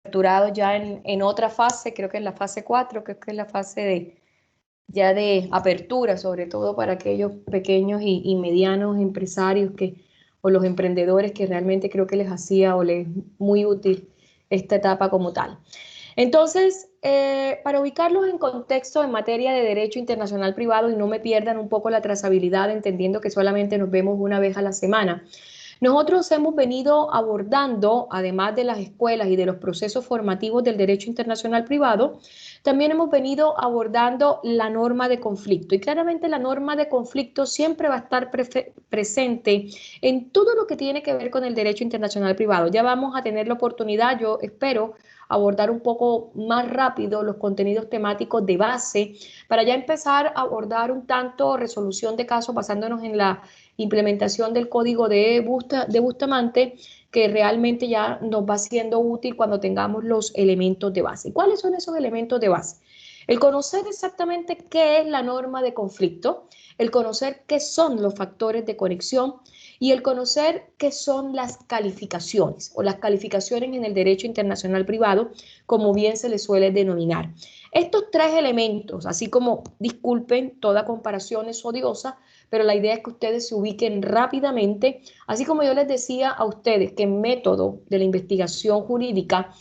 aperturados ya en otra fase, creo que es la fase 4, creo que es la fase ya de apertura, sobre todo para aquellos pequeños y medianos empresarios o los emprendedores que realmente creo que les hacía o les es muy útil esta etapa como tal. Entonces, para ubicarlos en contexto en materia de derecho internacional privado y no me pierdan un poco la trazabilidad, entendiendo que solamente nos vemos una vez a la semana, nosotros hemos venido abordando, además de las escuelas y de los procesos formativos del derecho internacional privado, también hemos venido abordando la norma de conflicto. Y claramente la norma de conflicto siempre va a estar presente en todo lo que tiene que ver con el derecho internacional privado. Ya vamos a tener la oportunidad, yo espero, abordar un poco más rápido los contenidos temáticos de base para ya empezar a abordar un tanto resolución de casos basándonos en la implementación del código de Bustamante, que realmente ya nos va siendo útil cuando tengamos los elementos de base. ¿Cuáles son esos elementos de base? El conocer exactamente qué es la norma de conflicto, el conocer qué son los factores de conexión y el conocer qué son las calificaciones o las calificaciones en el derecho internacional privado, como bien se les suele denominar. Estos tres elementos, así como, disculpen, toda comparación es odiosa, pero la idea es que ustedes se ubiquen rápidamente, así como yo les decía a ustedes que en método de la investigación jurídica,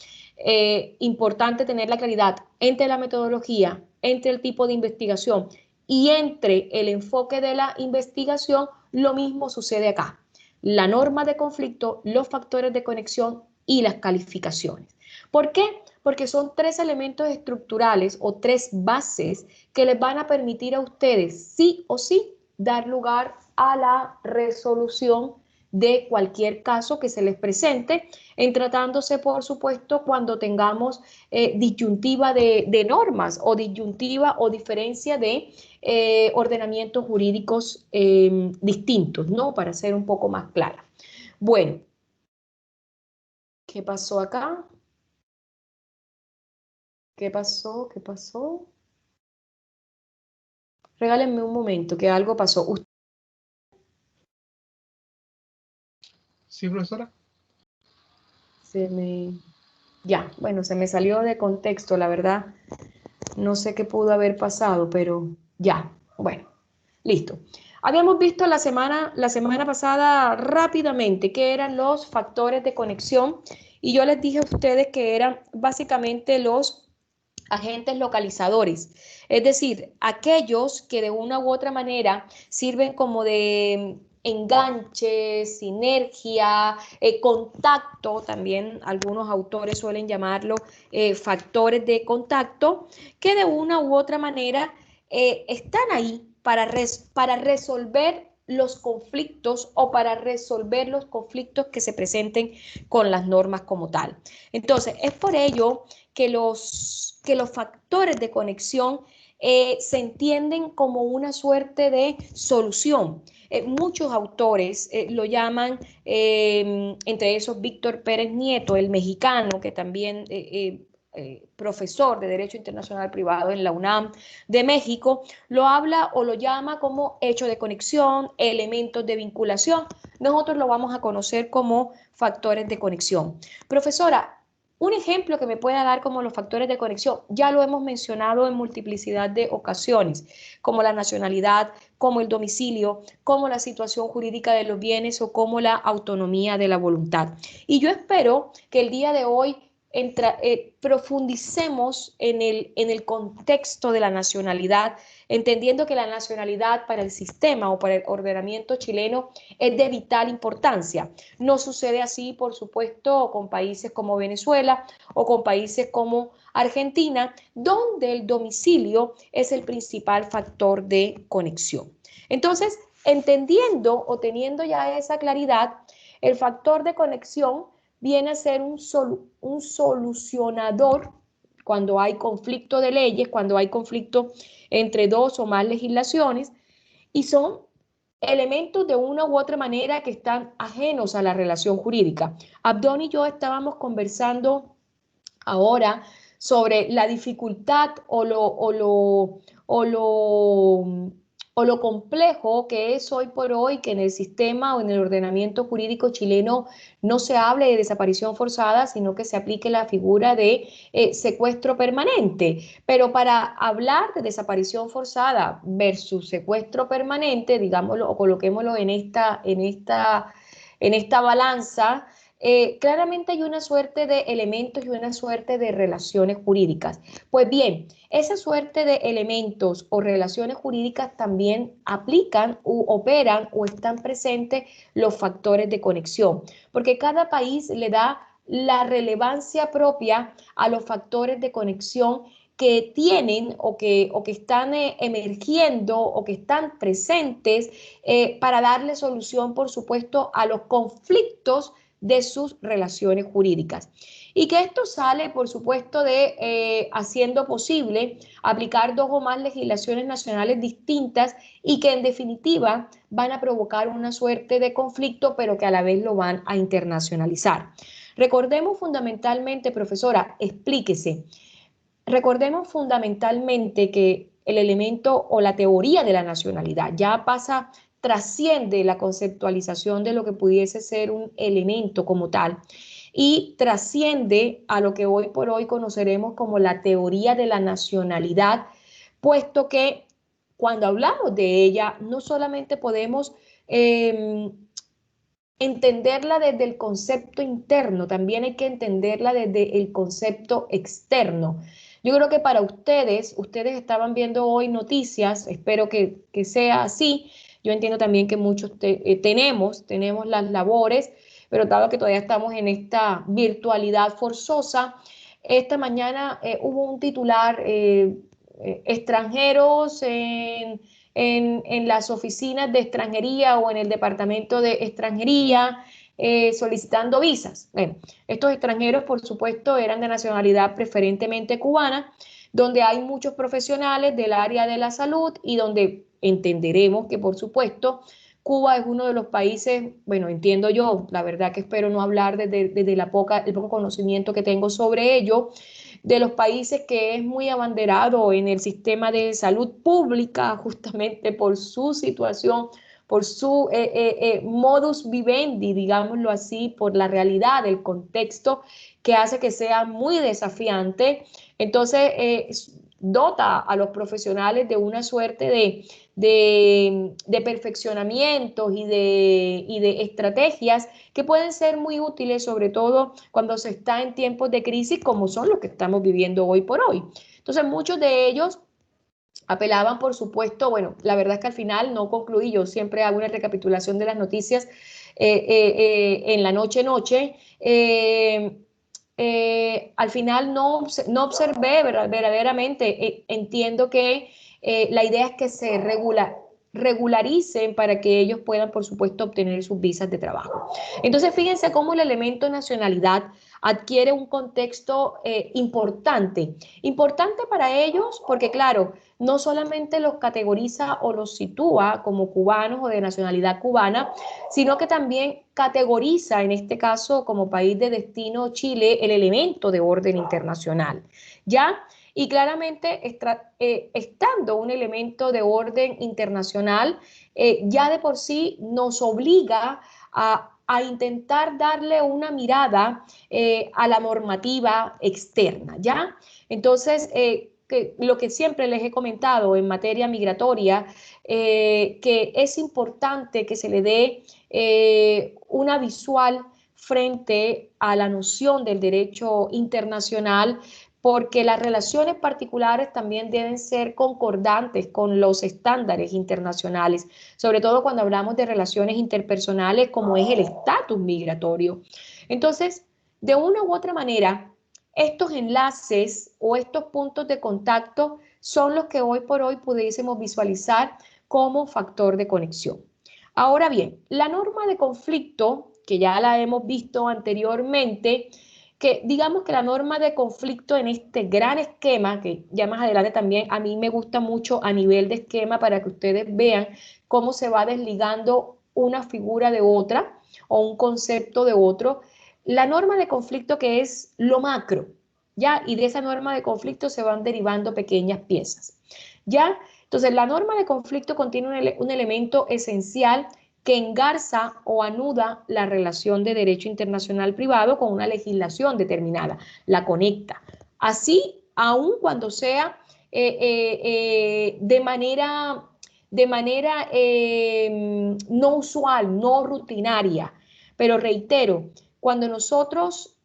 importante tener la claridad entre la metodología, entre el tipo de investigación y entre el enfoque de la investigación, lo mismo sucede acá. La norma de conflicto, los factores de conexión y las calificaciones. ¿Por qué? Porque son tres elementos estructurales o tres bases que les van a permitir a ustedes sí o sí dar lugar a la resolución de cualquier caso que se les presente, en tratándose, por supuesto, cuando tengamos disyuntiva de normas o disyuntiva o diferencia de ordenamientos jurídicos distintos, ¿no? Para ser un poco más clara. Bueno, ¿qué pasó acá? ¿Qué pasó? ¿Qué pasó? Regálenme un momento, que algo pasó. Sí, profesora. Ya, bueno, se me salió de contexto, la verdad. No sé qué pudo haber pasado, pero ya, bueno, listo. Habíamos visto la semana pasada rápidamente qué eran los factores de conexión y yo les dije a ustedes que eran básicamente los agentes localizadores, es decir, aquellos que de una u otra manera sirven como de enganche, sinergia, contacto, también algunos autores suelen llamarlo factores de contacto, que de una u otra manera están ahí para resolver los conflictos o para resolver los conflictos que se presenten con las normas como tal. Entonces, es por ello que los factores de conexión se entienden como una suerte de solución. Muchos autores lo llaman, entre esos Víctor Pérez Nieto, el mexicano, que también profesor de Derecho Internacional Privado en la UNAM de México, lo habla o lo llama como hecho de conexión, elementos de vinculación. Nosotros lo vamos a conocer como factores de conexión. Profesora, un ejemplo que me pueda dar como los factores de conexión, ya lo hemos mencionado en multiplicidad de ocasiones, como la nacionalidad, como el domicilio, como la situación jurídica de los bienes o como la autonomía de la voluntad. Y yo espero que el día de hoy profundicemos en el contexto de la nacionalidad, entendiendo que la nacionalidad para el sistema o para el ordenamiento chileno es de vital importancia. No sucede así, por supuesto, con países como Venezuela o con países como Argentina, donde el domicilio es el principal factor de conexión. Entonces, entendiendo o teniendo ya esa claridad, el factor de conexión viene a ser un solucionador cuando hay conflicto de leyes, cuando hay conflicto entre dos o más legislaciones, y son elementos de una u otra manera que están ajenos a la relación jurídica. Abdón y yo estábamos conversando ahora sobre la dificultad o lo o lo complejo que es hoy por hoy que en el sistema o en el ordenamiento jurídico chileno no se hable de desaparición forzada, sino que se aplique la figura de secuestro permanente. Pero para hablar de desaparición forzada versus secuestro permanente, digámoslo o coloquémoslo en esta balanza, claramente hay una suerte de elementos y una suerte de relaciones jurídicas. Pues bien, esa suerte de elementos o relaciones jurídicas también aplican u operan o están presentes los factores de conexión, porque cada país le da la relevancia propia a los factores de conexión que tienen o que están emergiendo o que están presentes para darle solución, por supuesto, a los conflictos de sus relaciones jurídicas. Y que esto sale, por supuesto, de haciendo posible aplicar dos o más legislaciones nacionales distintas y que en definitiva van a provocar una suerte de conflicto, pero que a la vez lo van a internacionalizar. Recordemos fundamentalmente, profesora, explíquese, recordemos fundamentalmente que el elemento o la teoría de la nacionalidad ya pasa, trasciende la conceptualización de lo que pudiese ser un elemento como tal y trasciende a lo que hoy por hoy conoceremos como la teoría de la nacionalidad, puesto que cuando hablamos de ella no solamente podemos entenderla desde el concepto interno, también hay que entenderla desde el concepto externo. Yo creo que para ustedes estaban viendo hoy noticias, espero que sea así. Yo entiendo también que muchos tenemos las labores, pero dado que todavía estamos en esta virtualidad forzosa, esta mañana hubo un titular, extranjeros en las oficinas de extranjería o en el departamento de extranjería solicitando visas. Bueno, estos extranjeros, por supuesto, eran de nacionalidad preferentemente cubana, donde hay muchos profesionales del área de la salud y donde entenderemos que, por supuesto, Cuba es uno de los países, bueno, entiendo yo, la verdad que espero no hablar desde el poco conocimiento que tengo sobre ello, de los países que es muy abanderado en el sistema de salud pública, justamente por su situación, por su modus vivendi, digámoslo así, por la realidad, el contexto que hace que sea muy desafiante. Entonces, dota a los profesionales de una suerte de perfeccionamientos y de estrategias que pueden ser muy útiles, sobre todo cuando se está en tiempos de crisis como son los que estamos viviendo hoy por hoy. Entonces, muchos de ellos apelaban, por supuesto, bueno, la verdad es que al final no concluí, yo siempre hago una recapitulación de las noticias en la noche. Al final no observé verdaderamente, entiendo que la idea es que se regularicen para que ellos puedan, por supuesto, obtener sus visas de trabajo. Entonces, fíjense cómo el elemento nacionalidad adquiere un contexto importante para ellos, porque claro, no solamente los categoriza o los sitúa como cubanos o de nacionalidad cubana, sino que también categoriza, en este caso, como país de destino Chile, el elemento de orden internacional. ¿Ya? Y claramente, estando un elemento de orden internacional, ya de por sí nos obliga a intentar darle una mirada a la normativa externa, ¿ya? Entonces, lo que siempre les he comentado en materia migratoria, que es importante que se le dé una visual frente a la noción del derecho internacional, porque las relaciones particulares también deben ser concordantes con los estándares internacionales, sobre todo cuando hablamos de relaciones interpersonales como es el estatus migratorio. Entonces, de una u otra manera, estos enlaces o estos puntos de contacto son los que hoy por hoy pudiésemos visualizar como factor de conexión. Ahora bien, la norma de conflicto, que ya la hemos visto anteriormente, que digamos que la norma de conflicto en este gran esquema, que ya más adelante también a mí me gusta mucho a nivel de esquema para que ustedes vean cómo se va desligando una figura de otra o un concepto de otro, la norma de conflicto que es lo macro, ¿ya? Y de esa norma de conflicto se van derivando pequeñas piezas, ¿ya? Entonces, la norma de conflicto contiene un elemento esencial que engarza o anuda la relación de derecho internacional privado con una legislación determinada, la conecta. Así, aun cuando sea de manera no usual, no rutinaria. Pero reitero, cuando nosotros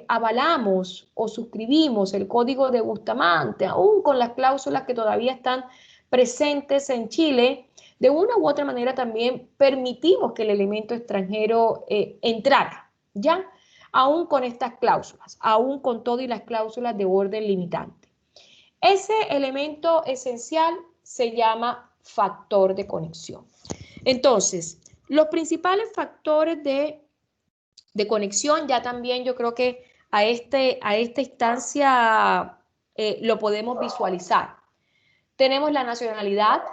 avalamos o suscribimos el Código de Bustamante, aún con las cláusulas que todavía están presentes en Chile, de una u otra manera también permitimos que el elemento extranjero entrara, ¿ya? Aún con estas cláusulas, aún con todo y las cláusulas de orden limitante. Ese elemento esencial se llama factor de conexión. Entonces, los principales factores de conexión, ya también yo creo que a esta instancia lo podemos visualizar. Tenemos la nacionalidad,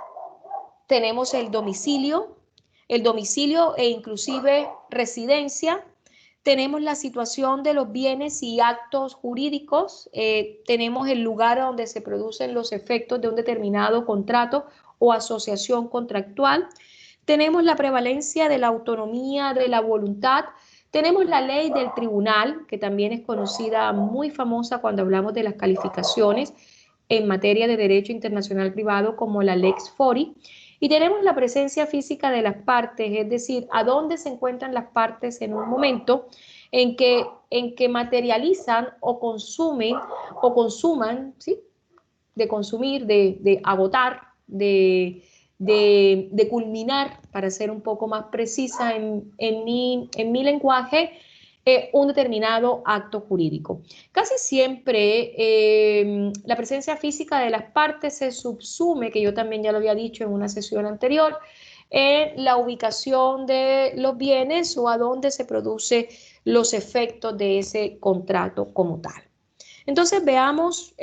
tenemos el domicilio e inclusive residencia. Tenemos la situación de los bienes y actos jurídicos, tenemos el lugar donde se producen los efectos de un determinado contrato o asociación contractual, tenemos la prevalencia de la autonomía, de la voluntad, tenemos la ley del tribunal, que también es conocida, muy famosa cuando hablamos de las calificaciones en materia de derecho internacional privado como la Lex Fori, y tenemos la presencia física de las partes, es decir, a dónde se encuentran las partes en un momento en que materializan o consumen o consuman, ¿sí? De consumir, de agotar, de culminar, para ser un poco más precisa en mi lenguaje, un determinado acto jurídico. Casi siempre la presencia física de las partes se subsume, que yo también ya lo había dicho en una sesión anterior, en la ubicación de los bienes o a dónde se producen los efectos de ese contrato como tal. Entonces veamos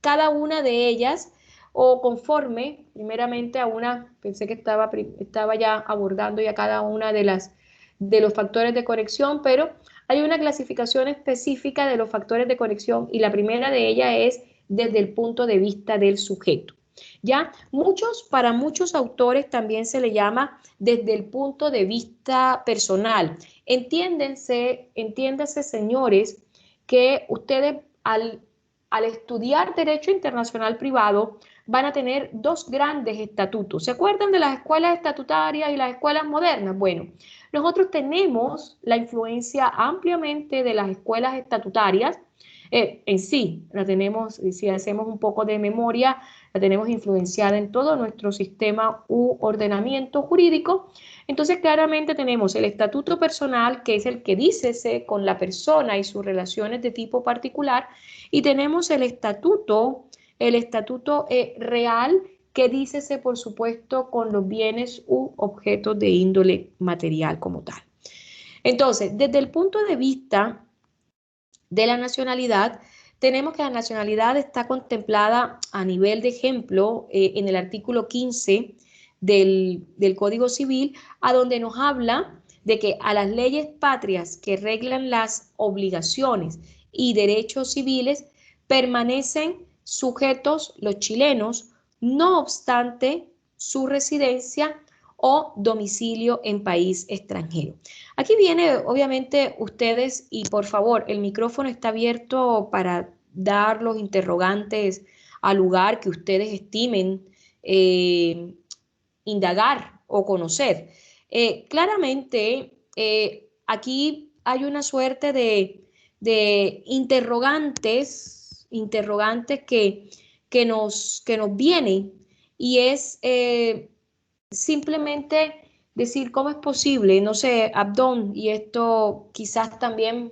cada una de ellas o conforme primeramente a una, pensé que estaba ya abordando ya cada una de los factores de conexión, pero hay una clasificación específica de los factores de conexión y la primera de ellas es desde el punto de vista del sujeto. ¿Ya? Para muchos autores también se le llama desde el punto de vista personal. Entiéndase, señores, que ustedes al estudiar Derecho Internacional Privado van a tener dos grandes estatutos. ¿Se acuerdan de las escuelas estatutarias y las escuelas modernas? Bueno, nosotros tenemos la influencia ampliamente de las escuelas estatutarias. En sí, la tenemos, si hacemos un poco de memoria, la tenemos influenciada en todo nuestro sistema u ordenamiento jurídico. Entonces, claramente tenemos el estatuto personal, que es el que dícese con la persona y sus relaciones de tipo particular, y tenemos el estatuto real, que dícese, por supuesto, con los bienes u objetos de índole material como tal. Entonces, desde el punto de vista de la nacionalidad, tenemos que la nacionalidad está contemplada a nivel de ejemplo en el artículo 15 del Código Civil, a donde nos habla de que a las leyes patrias que reglan las obligaciones y derechos civiles permanecen sujetos los chilenos, no obstante su residencia o domicilio en país extranjero. Aquí viene, obviamente, ustedes, y por favor, el micrófono está abierto para dar los interrogantes al lugar que ustedes estimen indagar o conocer. Claramente, aquí hay una suerte de interrogantes que nos vienen, y es simplemente decir cómo es posible, no sé, Abdón, y esto quizás también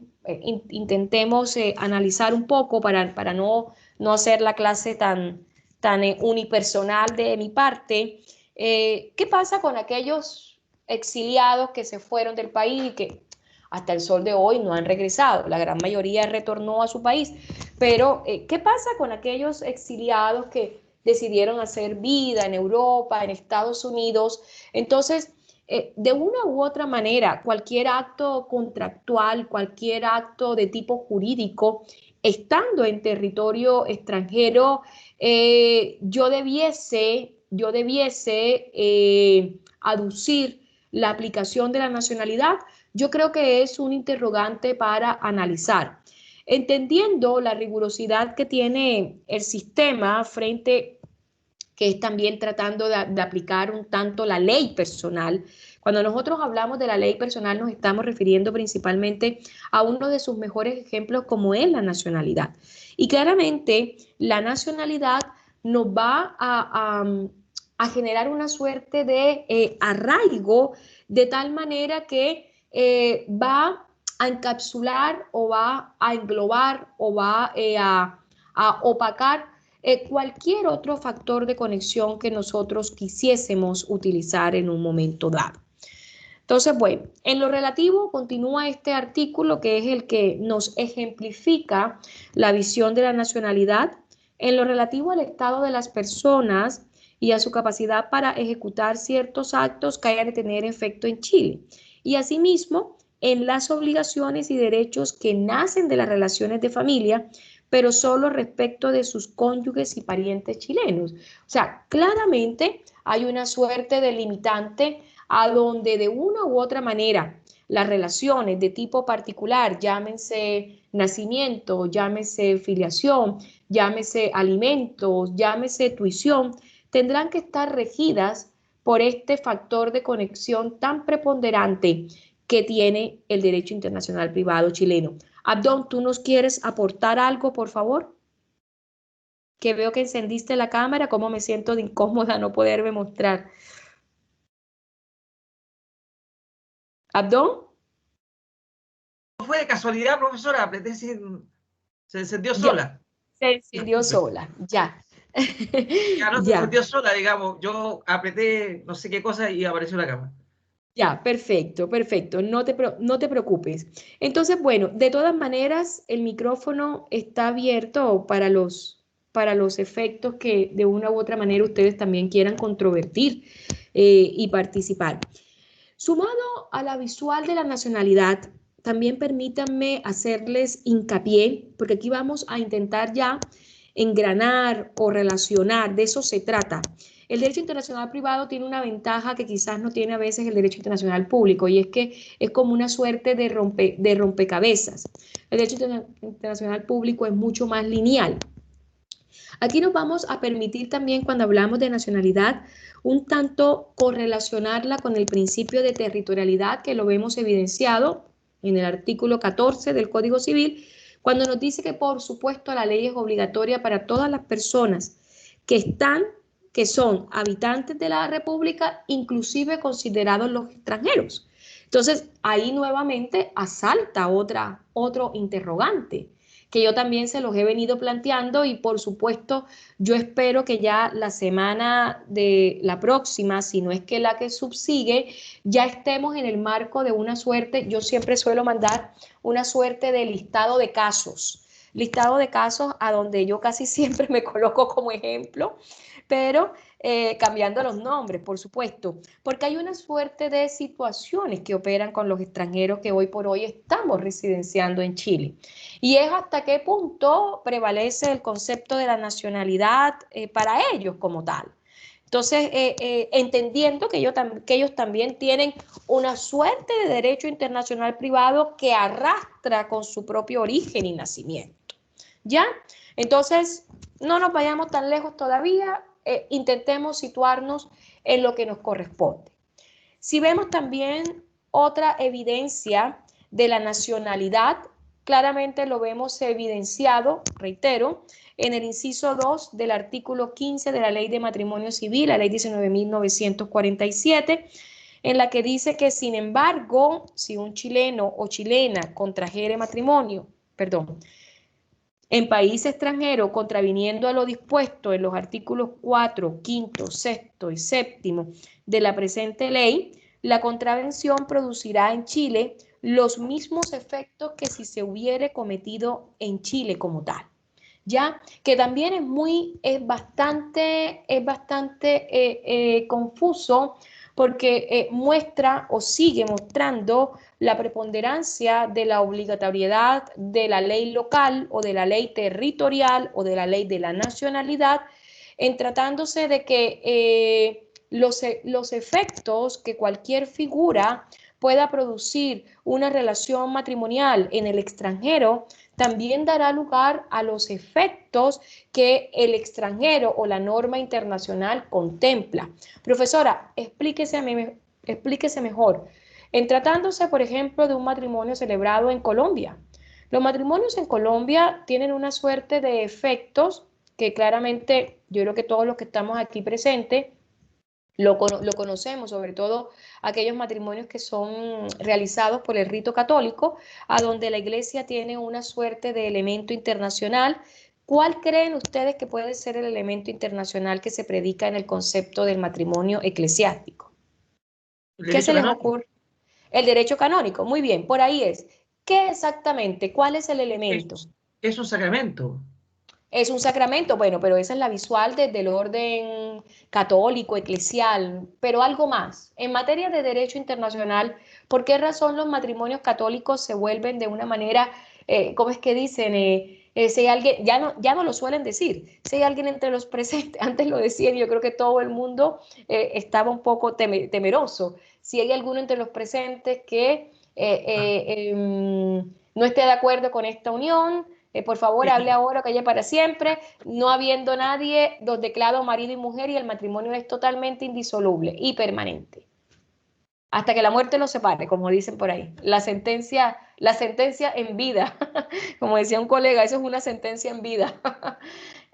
intentemos analizar un poco para no hacer la clase tan unipersonal de mi parte. ¿Qué pasa con aquellos exiliados que se fueron del país y que hasta el sol de hoy no han regresado? La gran mayoría retornó a su país, pero ¿qué pasa con aquellos exiliados que decidieron hacer vida en Europa, en Estados Unidos? Entonces, de una u otra manera, cualquier acto contractual, cualquier acto de tipo jurídico estando en territorio extranjero, yo debiese aducir la aplicación de la nacionalidad. Yo creo que es un interrogante para analizar. Entendiendo la rigurosidad que tiene el sistema frente, que es también tratando de aplicar un tanto la ley personal. Cuando nosotros hablamos de la ley personal nos estamos refiriendo principalmente a uno de sus mejores ejemplos como es la nacionalidad. Y claramente la nacionalidad nos va a generar una suerte de arraigo de tal manera que va a encapsular o va a englobar o va a opacar cualquier otro factor de conexión que nosotros quisiésemos utilizar en un momento dado. Entonces, bueno, en lo relativo continúa este artículo que es el que nos ejemplifica la visión de la nacionalidad en lo relativo al estado de las personas y a su capacidad para ejecutar ciertos actos que hayan de tener efecto en Chile. Y asimismo, en las obligaciones y derechos que nacen de las relaciones de familia, pero solo respecto de sus cónyuges y parientes chilenos. O sea, claramente hay una suerte de limitante a donde de una u otra manera las relaciones de tipo particular, llámense nacimiento, llámese filiación, llámese alimentos, llámese tuición, tendrán que estar regidas por este factor de conexión tan preponderante que tiene el derecho internacional privado chileno. Abdón, ¿tú nos quieres aportar algo, por favor? Que veo que encendiste la cámara, cómo me siento de incómoda no poderme mostrar. ¿Abdón? Fue de casualidad, profesora, apreté se encendió Ya, sola. se encendió sola, ya. Ya no se Ya, encendió sola, digamos. Yo apreté no sé qué cosa y apareció la cámara. ya, perfecto, perfecto, no te preocupes. Entonces, bueno, de todas maneras, el micrófono está abierto para los efectos que de una u otra manera ustedes también quieran controvertir y participar. Sumado a la visual de la nacionalidad, también permítanme hacerles hincapié, porque aquí vamos a intentar ya engranar o relacionar, de eso se trata. El derecho internacional privado tiene una ventaja que quizás no tiene a veces el derecho internacional público, y es que es como una suerte de rompecabezas. El derecho internacional público es mucho más lineal. Aquí nos vamos a permitir también, cuando hablamos de nacionalidad, un tanto correlacionarla con el principio de territorialidad que lo vemos evidenciado en el artículo 14 del Código Civil, cuando nos dice que por supuesto la ley es obligatoria para todas las personas que son habitantes de la República, inclusive considerados los extranjeros. Entonces, ahí nuevamente asalta otro interrogante que yo también se los he venido planteando y por supuesto yo espero que ya la semana de la próxima, si no es que la que subsigue, ya estemos en el marco de una suerte, yo siempre suelo mandar una suerte de listado de casos a donde yo casi siempre me coloco como ejemplo, pero cambiando los nombres, por supuesto, porque hay una suerte de situaciones que operan con los extranjeros que hoy por hoy estamos residenciando en Chile. Y es hasta qué punto prevalece el concepto de la nacionalidad para ellos como tal. Entonces, entendiendo que ellos también tienen una suerte de derecho internacional privado que arrastra con su propio origen y nacimiento. ¿Ya? Entonces, no nos vayamos tan lejos todavía, intentemos situarnos en lo que nos corresponde. Si vemos también otra evidencia de la nacionalidad, claramente lo vemos evidenciado, reitero, en el inciso 2 del artículo 15 de la Ley de Matrimonio Civil, la Ley 19.947, en la que dice que, sin embargo, si un chileno o chilena contrajere matrimonio, en país extranjero, contraviniendo a lo dispuesto en los artículos 4, 5, 6 y 7 de la presente ley, la contravención producirá en Chile los mismos efectos que si se hubiere cometido en Chile como tal. Ya que también es bastante confuso, porque muestra o sigue mostrando la preponderancia de la obligatoriedad de la ley local o de la ley territorial o de la ley de la nacionalidad, en tratándose de que los efectos que cualquier figura pueda producir una relación matrimonial en el extranjero también dará lugar a los efectos que el extranjero o la norma internacional contempla. Profesora, explíquese mejor. En tratándose, por ejemplo, de un matrimonio celebrado en Colombia. Los matrimonios en Colombia tienen una suerte de efectos que claramente yo creo que todos los que estamos aquí presentes lo conocemos, sobre todo aquellos matrimonios que son realizados por el rito católico, a donde la iglesia tiene una suerte de elemento internacional. ¿Cuál creen ustedes que puede ser el elemento internacional que se predica en el concepto del matrimonio eclesiástico? ¿Qué se les ocurre? El derecho canónico, muy bien, por ahí es. ¿Qué exactamente? ¿Cuál es el elemento? Es un sacramento. Es un sacramento, bueno, pero esa es la visual desde el orden católico, eclesial, pero algo más. En materia de derecho internacional, ¿por qué razón los matrimonios católicos se vuelven de una manera, ¿cómo es que dicen? Si hay alguien, ya no lo suelen decir, si hay alguien entre los presentes, antes lo decían, yo creo que todo el mundo estaba un poco temeroso. Si hay alguno entre los presentes que no esté de acuerdo con esta unión, por favor, hable ahora o calle para siempre. No habiendo nadie, los declaro marido y mujer y el matrimonio es totalmente indisoluble y permanente. Hasta que la muerte los separe, como dicen por ahí. La sentencia en vida, como decía un colega, eso es una sentencia en vida.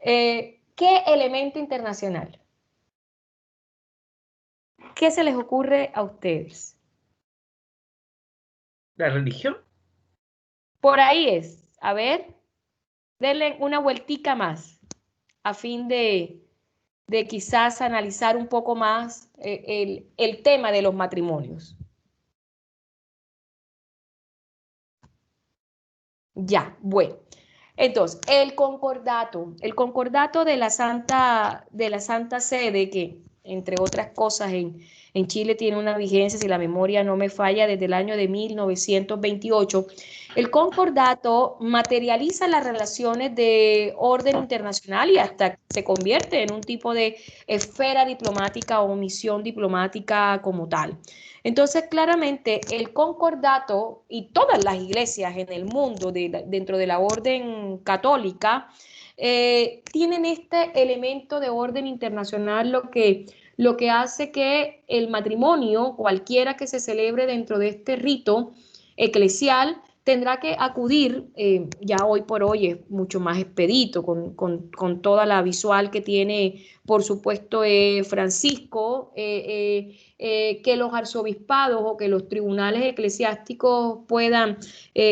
¿Qué elemento internacional? ¿Qué se les ocurre a ustedes? ¿La religión? Por ahí es. A ver, denle una vueltica más a fin de quizás analizar un poco más el tema de los matrimonios. Ya, bueno. Entonces, el concordato de la Santa Sede, que entre otras cosas en Chile tiene una vigencia, si la memoria no me falla, desde el año de 1928. El concordato materializa las relaciones de orden internacional y hasta se convierte en un tipo de esfera diplomática o misión diplomática como tal. Entonces, claramente, el concordato y todas las iglesias en el mundo, dentro de la orden católica, tienen este elemento de orden internacional, lo que hace que el matrimonio, cualquiera que se celebre dentro de este rito eclesial, tendrá que acudir, ya hoy por hoy es mucho más expedito, con toda la visual que tiene, por supuesto, Francisco, que los arzobispados o que los tribunales eclesiásticos puedan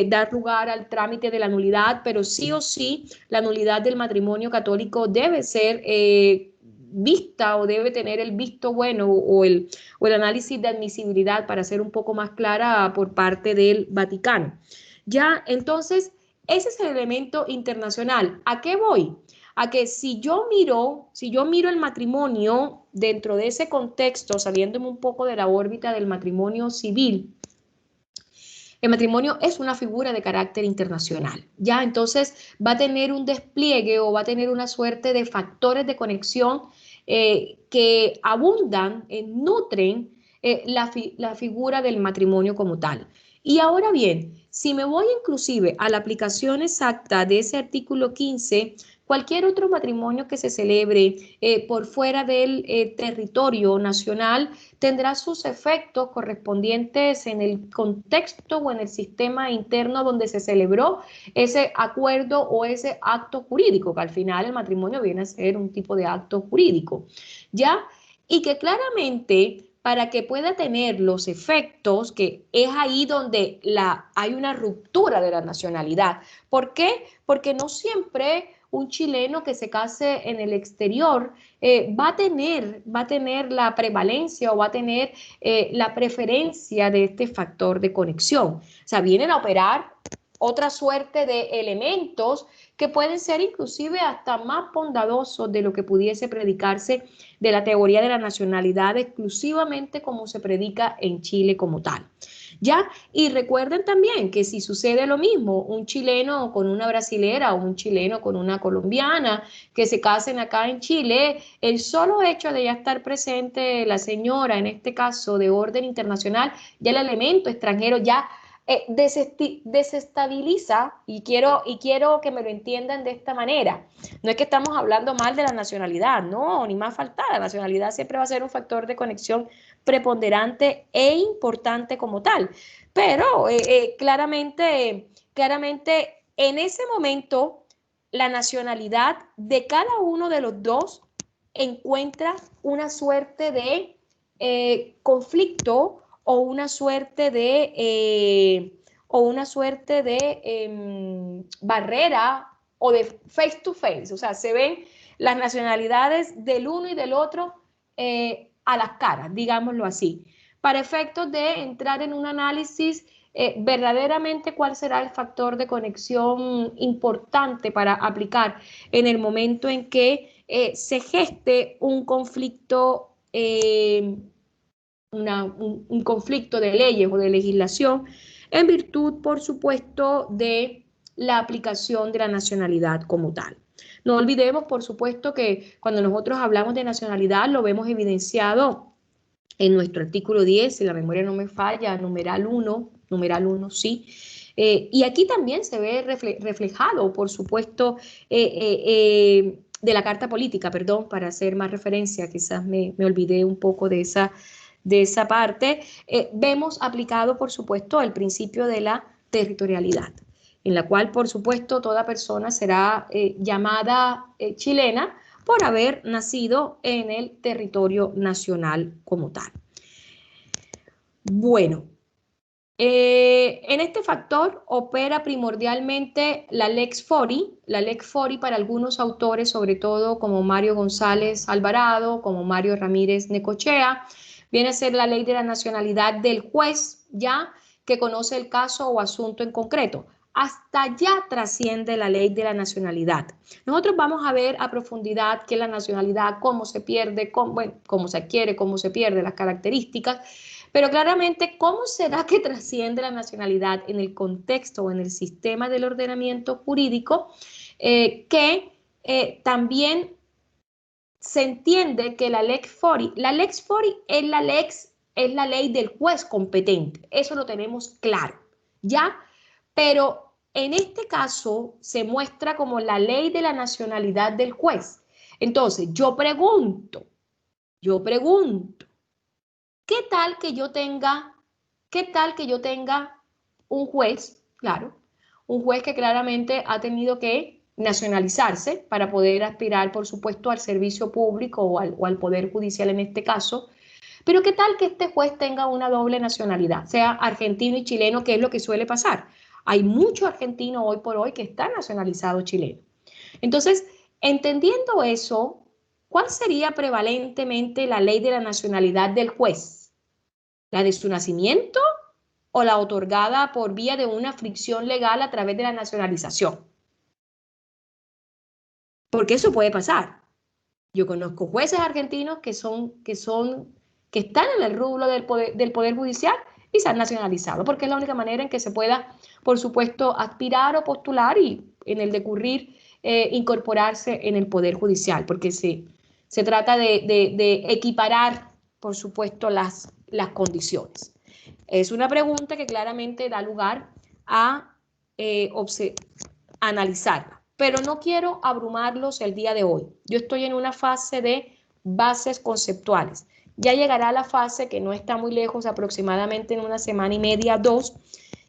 dar lugar al trámite de la nulidad, pero sí o sí la nulidad del matrimonio católico debe ser vista o debe tener el visto bueno o el análisis de admisibilidad, para ser un poco más clara, por parte del Vaticano. Ya, entonces, ese es el elemento internacional. ¿A qué voy? A que si yo miro el matrimonio dentro de ese contexto, saliéndome un poco de la órbita del matrimonio civil, el matrimonio es una figura de carácter internacional, ¿ya? Entonces va a tener un despliegue o va a tener una suerte de factores de conexión que abundan, nutren la figura del matrimonio como tal. Y ahora bien, si me voy inclusive a la aplicación exacta de ese artículo 15, cualquier otro matrimonio que se celebre por fuera del territorio nacional tendrá sus efectos correspondientes en el contexto o en el sistema interno donde se celebró ese acuerdo o ese acto jurídico, que al final el matrimonio viene a ser un tipo de acto jurídico, ¿ya? Y que claramente, para que pueda tener los efectos, que es ahí donde hay una ruptura de la nacionalidad. ¿Por qué? Porque no siempre un chileno que se case en el exterior va a tener la prevalencia o va a tener la preferencia de este factor de conexión. O sea, vienen a operar otra suerte de elementos que pueden ser inclusive hasta más bondadosos de lo que pudiese predicarse de la teoría de la nacionalidad exclusivamente como se predica en Chile como tal. ¿Ya? Y recuerden también que si sucede lo mismo, un chileno con una brasilera o un chileno con una colombiana que se casen acá en Chile, el solo hecho de ya estar presente la señora, en este caso de orden internacional, ya el elemento extranjero ya desestabiliza, y quiero que me lo entiendan de esta manera. No es que estamos hablando mal de la nacionalidad, no, ni más faltar. La nacionalidad siempre va a ser un factor de conexión preponderante e importante como tal. Pero claramente en ese momento la nacionalidad de cada uno de los dos encuentra una suerte de conflicto o una suerte de barrera o de face to face. O sea, se ven las nacionalidades del uno y del otro a las caras, digámoslo así, para efectos de entrar en un análisis verdaderamente cuál será el factor de conexión importante para aplicar en el momento en que se geste un conflicto, un conflicto de leyes o de legislación en virtud, por supuesto, de la aplicación de la nacionalidad como tal. No olvidemos, por supuesto, que cuando nosotros hablamos de nacionalidad lo vemos evidenciado en nuestro artículo 10, si la memoria no me falla, numeral 1, sí. Y aquí también se ve reflejado, por supuesto, de la Carta Política, perdón, para hacer más referencia, quizás me olvidé un poco de esa parte. Vemos aplicado, por supuesto, el principio de la territorialidad, en la cual, por supuesto, toda persona será llamada chilena por haber nacido en el territorio nacional como tal. Bueno, en este factor opera primordialmente la Lex Fori. La Lex Fori para algunos autores, sobre todo como Mario González Alvarado, como Mario Ramírez Necochea, viene a ser la ley de la nacionalidad del juez, ya que conoce el caso o asunto en concreto. Hasta allá trasciende la ley de la nacionalidad. Nosotros vamos a ver a profundidad qué es la nacionalidad, cómo se pierde, cómo se adquiere, cómo se pierde, las características, pero claramente cómo será que trasciende la nacionalidad en el contexto o en el sistema del ordenamiento jurídico, que también se entiende que la Lex Fori es la ley del juez competente, eso lo tenemos claro, ¿ya? Pero en este caso se muestra como la ley de la nacionalidad del juez. Entonces, yo pregunto, ¿qué tal que yo tenga un juez, claro, un juez que claramente ha tenido que nacionalizarse para poder aspirar, por supuesto, al servicio público o al Poder Judicial en este caso? Pero ¿qué tal que este juez tenga una doble nacionalidad, sea argentino y chileno, que es lo que suele pasar? Hay muchos argentinos hoy por hoy que están nacionalizados chilenos. Entonces, entendiendo eso, ¿cuál sería prevalentemente la ley de la nacionalidad del juez? ¿La de su nacimiento o la otorgada por vía de una fricción legal a través de la nacionalización? Porque eso puede pasar. Yo conozco jueces argentinos que están en el rubro del poder Judicial y se han nacionalizado, porque es la única manera en que se pueda, por supuesto, aspirar o postular y en el decurrir incorporarse en el Poder Judicial, porque se trata de equiparar, por supuesto, las condiciones. Es una pregunta que claramente da lugar a analizarla, pero no quiero abrumarlos el día de hoy. Yo estoy en una fase de bases conceptuales. Ya llegará la fase que no está muy lejos, aproximadamente en una semana y media, 2,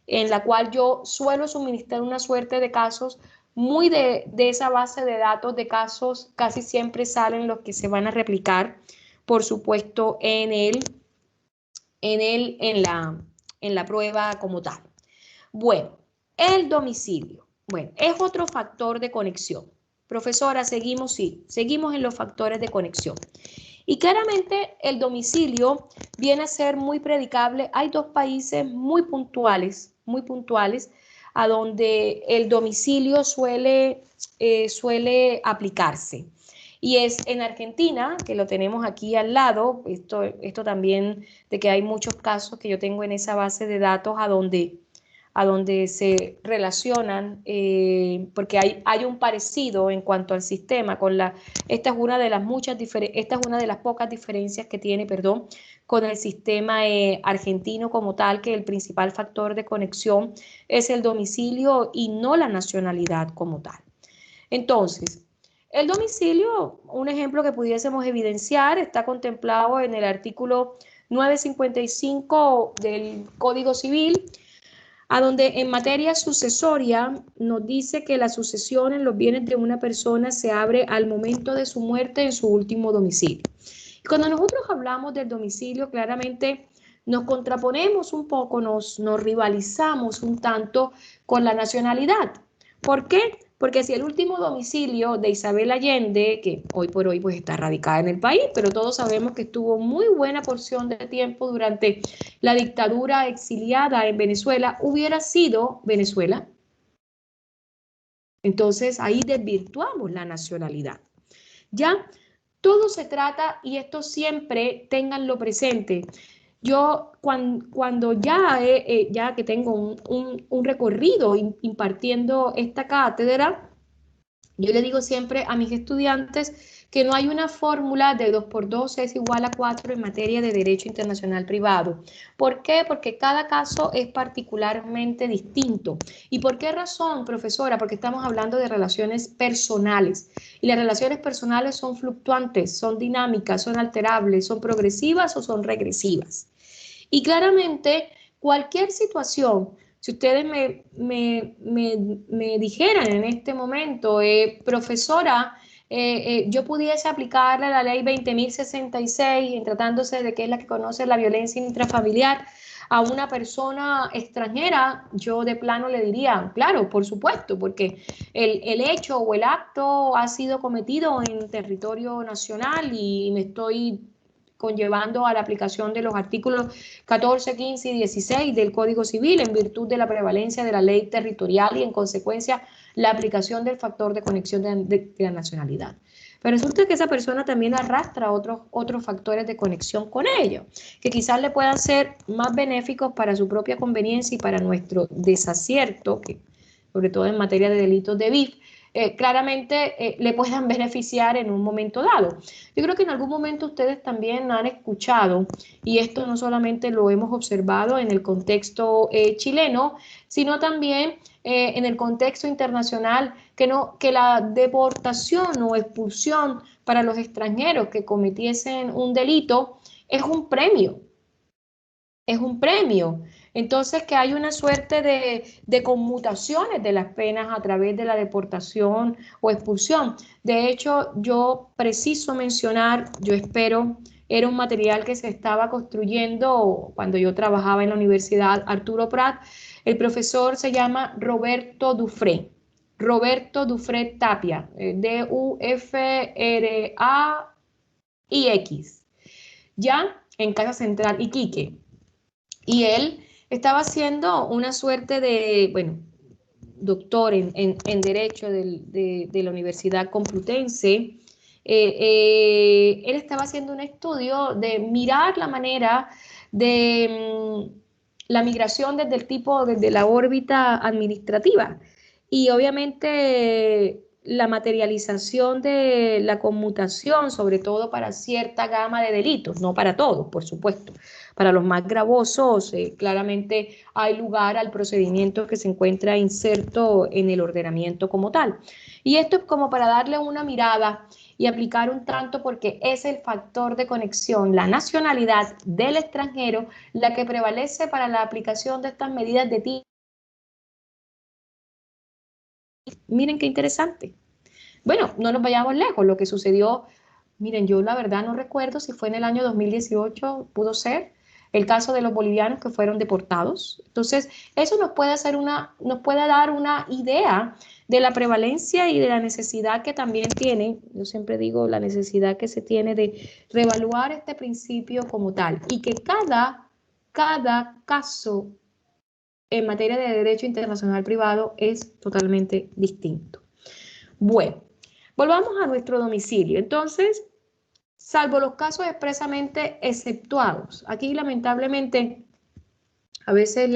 en la cual yo suelo suministrar una suerte de casos muy de esa base de datos de casos. Casi siempre salen los que se van a replicar, por supuesto, en la prueba como tal. Bueno, el domicilio. Bueno, es otro factor de conexión. Profesora, seguimos, sí, seguimos en los factores de conexión. Y claramente el domicilio viene a ser muy predicable. Hay dos países muy puntuales a donde el domicilio suele aplicarse. Y es en Argentina, que lo tenemos aquí al lado, esto también de que hay muchos casos que yo tengo en esa base de datos a donde se relacionan, porque hay un parecido en cuanto al sistema esta es una de las pocas diferencias que tiene, perdón, con el sistema argentino como tal, que el principal factor de conexión es el domicilio y no la nacionalidad como tal. Entonces, el domicilio, un ejemplo que pudiésemos evidenciar, está contemplado en el artículo 955 del Código Civil, a donde en materia sucesoria nos dice que la sucesión en los bienes de una persona se abre al momento de su muerte en su último domicilio. Y cuando nosotros hablamos del domicilio, claramente nos contraponemos un poco, nos rivalizamos un tanto con la nacionalidad. ¿Por qué? Porque si el último domicilio de Isabel Allende, que hoy por hoy pues está radicada en el país, pero todos sabemos que estuvo muy buena porción de tiempo durante la dictadura exiliada en Venezuela, hubiera sido Venezuela, entonces ahí desvirtuamos la nacionalidad. Ya, todo se trata, y esto siempre ténganlo presente. Yo cuando ya que tengo un recorrido impartiendo esta cátedra, yo le digo siempre a mis estudiantes que no hay una fórmula de 2 por 2 es igual a 4 en materia de derecho internacional privado. ¿Por qué? Porque cada caso es particularmente distinto. ¿Y por qué razón, profesora? Porque estamos hablando de relaciones personales. Y las relaciones personales son fluctuantes, son dinámicas, son alterables, son progresivas o son regresivas. Y claramente cualquier situación, si ustedes me dijeran en este momento, profesora, yo pudiese aplicarle la ley 20.066, en tratándose de que es la que conoce la violencia intrafamiliar, a una persona extranjera, yo de plano le diría, claro, por supuesto, porque el hecho o el acto ha sido cometido en territorio nacional y me estoy conllevando a la aplicación de los artículos 14, 15 y 16 del Código Civil en virtud de la prevalencia de la ley territorial y en consecuencia la aplicación del factor de conexión de la nacionalidad. Pero resulta que esa persona también arrastra otros factores de conexión con ello, que quizás le puedan ser más benéficos para su propia conveniencia y para nuestro desacierto, que sobre todo en materia de delitos de BIF, claramente le puedan beneficiar en un momento dado. Yo creo que en algún momento ustedes también han escuchado, y esto no solamente lo hemos observado en el contexto chileno, sino también en el contexto internacional, que la deportación o expulsión para los extranjeros que cometiesen un delito es un premio. Es un premio. Entonces, que hay una suerte de conmutaciones de las penas a través de la deportación o expulsión. De hecho, yo preciso mencionar, yo espero, era un material que se estaba construyendo cuando yo trabajaba en la Universidad Arturo Prat. El profesor se llama Roberto Dufré. Roberto Dufré Tapia, D-U-F-R-A-I-X, ya en Casa Central Iquique. Y él estaba haciendo una suerte de, bueno, doctor en Derecho de la Universidad Complutense. Él estaba haciendo un estudio de mirar la manera de la migración desde la órbita administrativa. Y obviamente la materialización de la conmutación, sobre todo para cierta gama de delitos, no para todos, por supuesto. Para los más gravosos, claramente hay lugar al procedimiento que se encuentra inserto en el ordenamiento como tal. Y esto es como para darle una mirada y aplicar un tanto, porque es el factor de conexión, la nacionalidad del extranjero, la que prevalece para la aplicación de estas medidas de tipo. Miren qué interesante. Bueno, no nos vayamos lejos, lo que sucedió, miren, yo la verdad no recuerdo si fue en el año 2018, pudo ser, el caso de los bolivianos que fueron deportados. Entonces, eso nos puede dar una idea de la prevalencia y de la necesidad que también tiene, yo siempre digo, la necesidad que se tiene de reevaluar este principio como tal, y que cada caso en materia de derecho internacional privado es totalmente distinto. Bueno, volvamos a nuestro domicilio. Entonces, salvo los casos expresamente exceptuados. Aquí, lamentablemente, a veces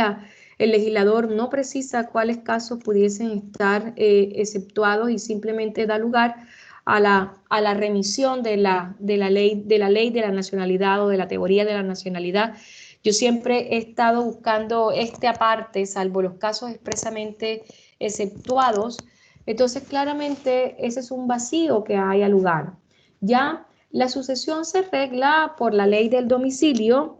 el legislador no precisa cuáles casos pudiesen estar exceptuados y simplemente da lugar a la remisión de la ley de la nacionalidad o de la teoría de la nacionalidad. Yo siempre he estado buscando este aparte, salvo los casos expresamente exceptuados. Entonces, claramente, ese es un vacío que hay al lugar. Ya la sucesión se regla por la ley del domicilio,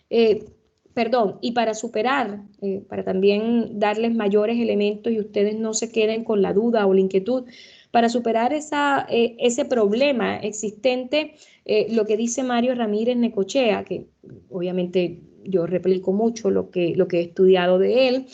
y para superar, para también darles mayores elementos y ustedes no se queden con la duda o la inquietud, para superar ese problema existente, lo que dice Mario Ramírez Necochea, que obviamente yo replico mucho lo que he estudiado de él,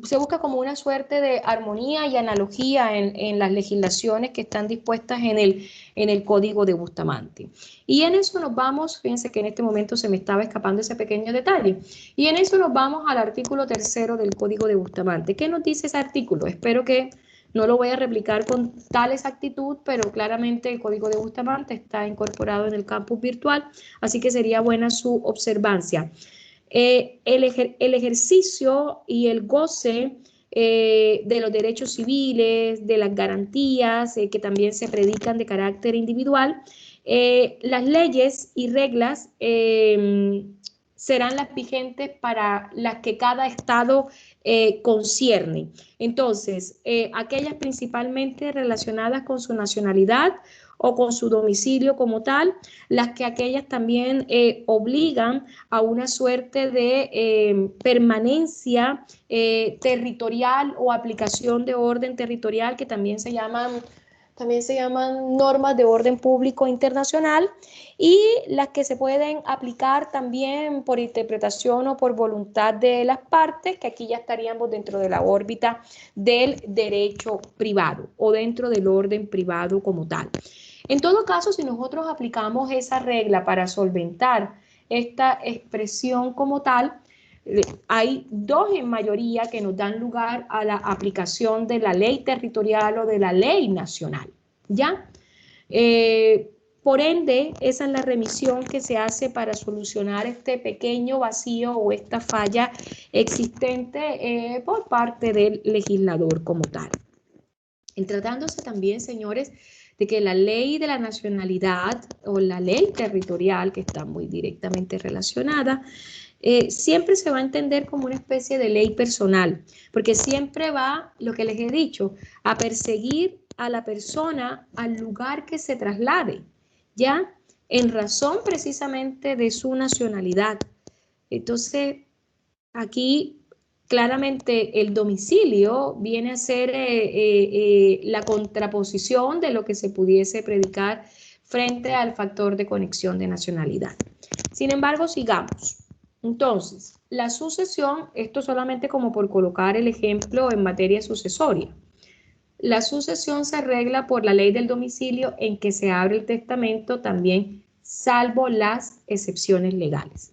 se busca como una suerte de armonía y analogía en las legislaciones que están dispuestas en el Código de Bustamante. Y en eso nos vamos, fíjense que en este momento se me estaba escapando ese pequeño detalle, y en eso nos vamos al artículo 3 del Código de Bustamante. ¿Qué nos dice ese artículo? Espero que no lo voy a replicar con tal exactitud, pero claramente el Código de Bustamante está incorporado en el campus virtual, así que sería buena su observancia. El ejercicio y el goce de los derechos civiles, de las garantías que también se predican de carácter individual, las leyes y reglas serán las vigentes para las que cada estado concierne. Entonces, aquellas principalmente relacionadas con su nacionalidad o con su domicilio como tal, las que aquellas también obligan a una suerte de permanencia territorial o aplicación de orden territorial, que también se llaman normas de orden público internacional, y las que se pueden aplicar también por interpretación o por voluntad de las partes, que aquí ya estaríamos dentro de la órbita del derecho privado o dentro del orden privado como tal. En todo caso, si nosotros aplicamos esa regla para solventar esta expresión como tal, hay dos en mayoría que nos dan lugar a la aplicación de la ley territorial o de la ley nacional, ¿ya? Por ende, esa es la remisión que se hace para solucionar este pequeño vacío o esta falla existente por parte del legislador como tal. En tratándose también, señores, de que la ley de la nacionalidad o la ley territorial, que está muy directamente relacionada, siempre se va a entender como una especie de ley personal, porque siempre va, lo que les he dicho, a perseguir a la persona al lugar que se traslade, ¿ya? En razón precisamente de su nacionalidad. Entonces, aquí claramente el domicilio viene a ser la contraposición de lo que se pudiese predicar frente al factor de conexión de nacionalidad. Sin embargo, sigamos. Entonces, la sucesión, esto solamente como por colocar el ejemplo en materia sucesoria. La sucesión se arregla por la ley del domicilio en que se abre el testamento también, salvo las excepciones legales.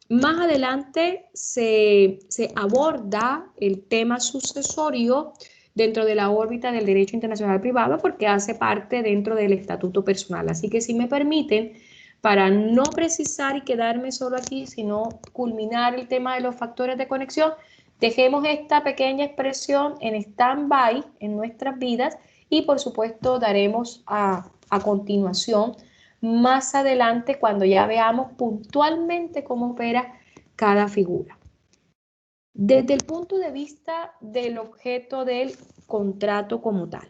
Más adelante se aborda el tema sucesorio dentro de la órbita del derecho internacional privado porque hace parte dentro del estatuto personal. Así que si me permiten, para no precisar y quedarme solo aquí, sino culminar el tema de los factores de conexión, dejemos esta pequeña expresión en stand-by en nuestras vidas y por supuesto daremos a continuación más adelante cuando ya veamos puntualmente cómo opera cada figura. Desde el punto de vista del objeto del contrato como tal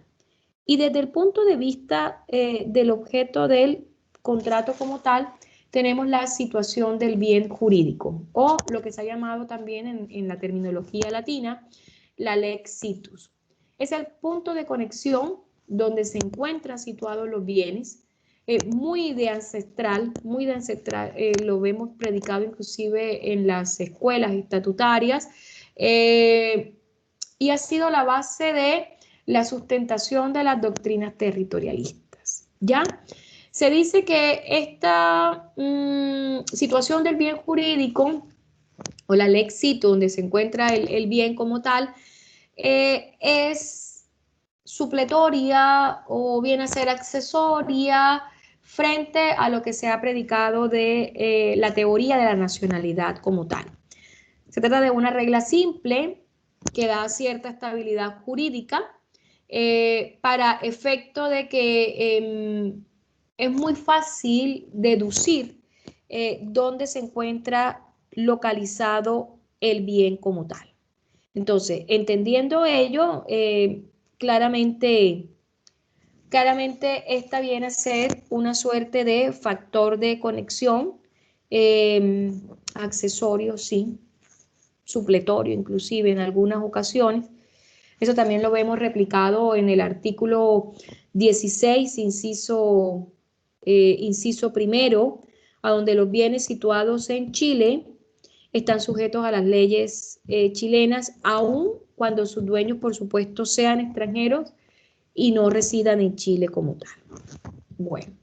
y desde el punto de vista del objeto del contrato como tal, tenemos la situación del bien jurídico o lo que se ha llamado también en la terminología latina la lex situs. Es el punto de conexión donde se encuentran situados los bienes, muy de ancestral, lo vemos predicado inclusive en las escuelas estatutarias, y ha sido la base de la sustentación de las doctrinas territorialistas, ¿ya? Se dice que esta situación del bien jurídico o la lex situ, donde se encuentra el bien como tal, es supletoria o viene a ser accesoria frente a lo que se ha predicado de la teoría de la nacionalidad como tal. Se trata de una regla simple que da cierta estabilidad jurídica para efecto de que es muy fácil deducir dónde se encuentra localizado el bien como tal. Entonces, entendiendo ello, claramente esta viene a ser una suerte de factor de conexión, accesorio, sí, supletorio inclusive en algunas ocasiones. Eso también lo vemos replicado en el artículo 16, inciso primero, a donde los bienes situados en Chile están sujetos a las leyes chilenas, aun cuando sus dueños, por supuesto, sean extranjeros y no residan en Chile como tal. Bueno,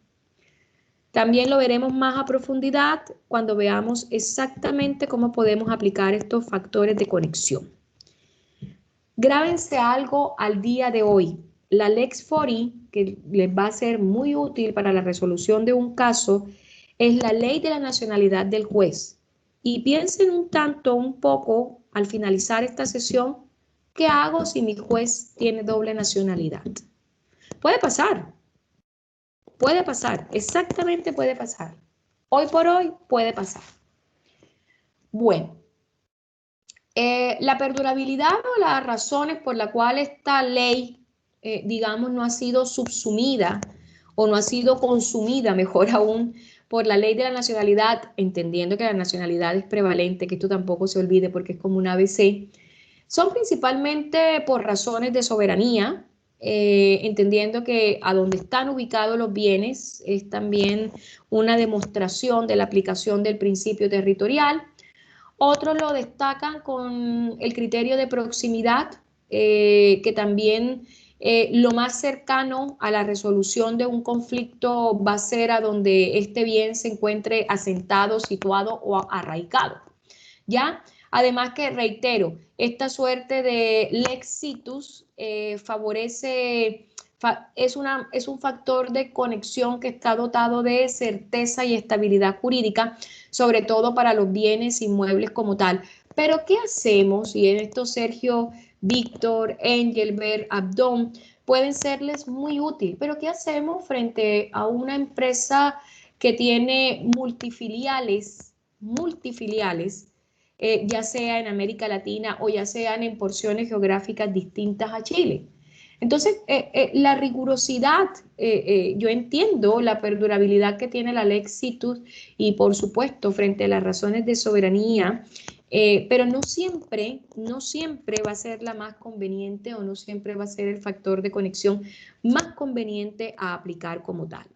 también lo veremos más a profundidad cuando veamos exactamente cómo podemos aplicar estos factores de conexión. Grábense algo al día de hoy. La Lex Fori, que les va a ser muy útil para la resolución de un caso, es la ley de la nacionalidad del juez. Y piensen un poco, al finalizar esta sesión, ¿qué hago si mi juez tiene doble nacionalidad? Puede pasar, exactamente puede pasar. Hoy por hoy puede pasar. Bueno. La perdurabilidad o las razones por las cuales esta ley, digamos, no ha sido subsumida o no ha sido consumida, mejor aún, por la ley de la nacionalidad, entendiendo que la nacionalidad es prevalente, que esto tampoco se olvide porque es como un ABC, son principalmente por razones de soberanía, entendiendo que a donde están ubicados los bienes es también una demostración de la aplicación del principio territorial. Otros lo destacan con el criterio de proximidad, que también lo más cercano a la resolución de un conflicto va a ser a donde este bien se encuentre asentado, situado o arraigado. ¿Ya? Además que, reitero, esta suerte de lex situs favorece, es un factor de conexión que está dotado de certeza y estabilidad jurídica, sobre todo para los bienes inmuebles como tal. Pero, ¿qué hacemos? Y en esto Sergio, Víctor, Engelbert, Abdón pueden serles muy útil, pero ¿qué hacemos frente a una empresa que tiene multifiliales, ya sea en América Latina o ya sean en porciones geográficas distintas a Chile? Entonces, la rigurosidad, yo entiendo la perdurabilidad que tiene la lex situs y por supuesto frente a las razones de soberanía, pero no siempre va a ser la más conveniente o no siempre va a ser el factor de conexión más conveniente a aplicar como tal.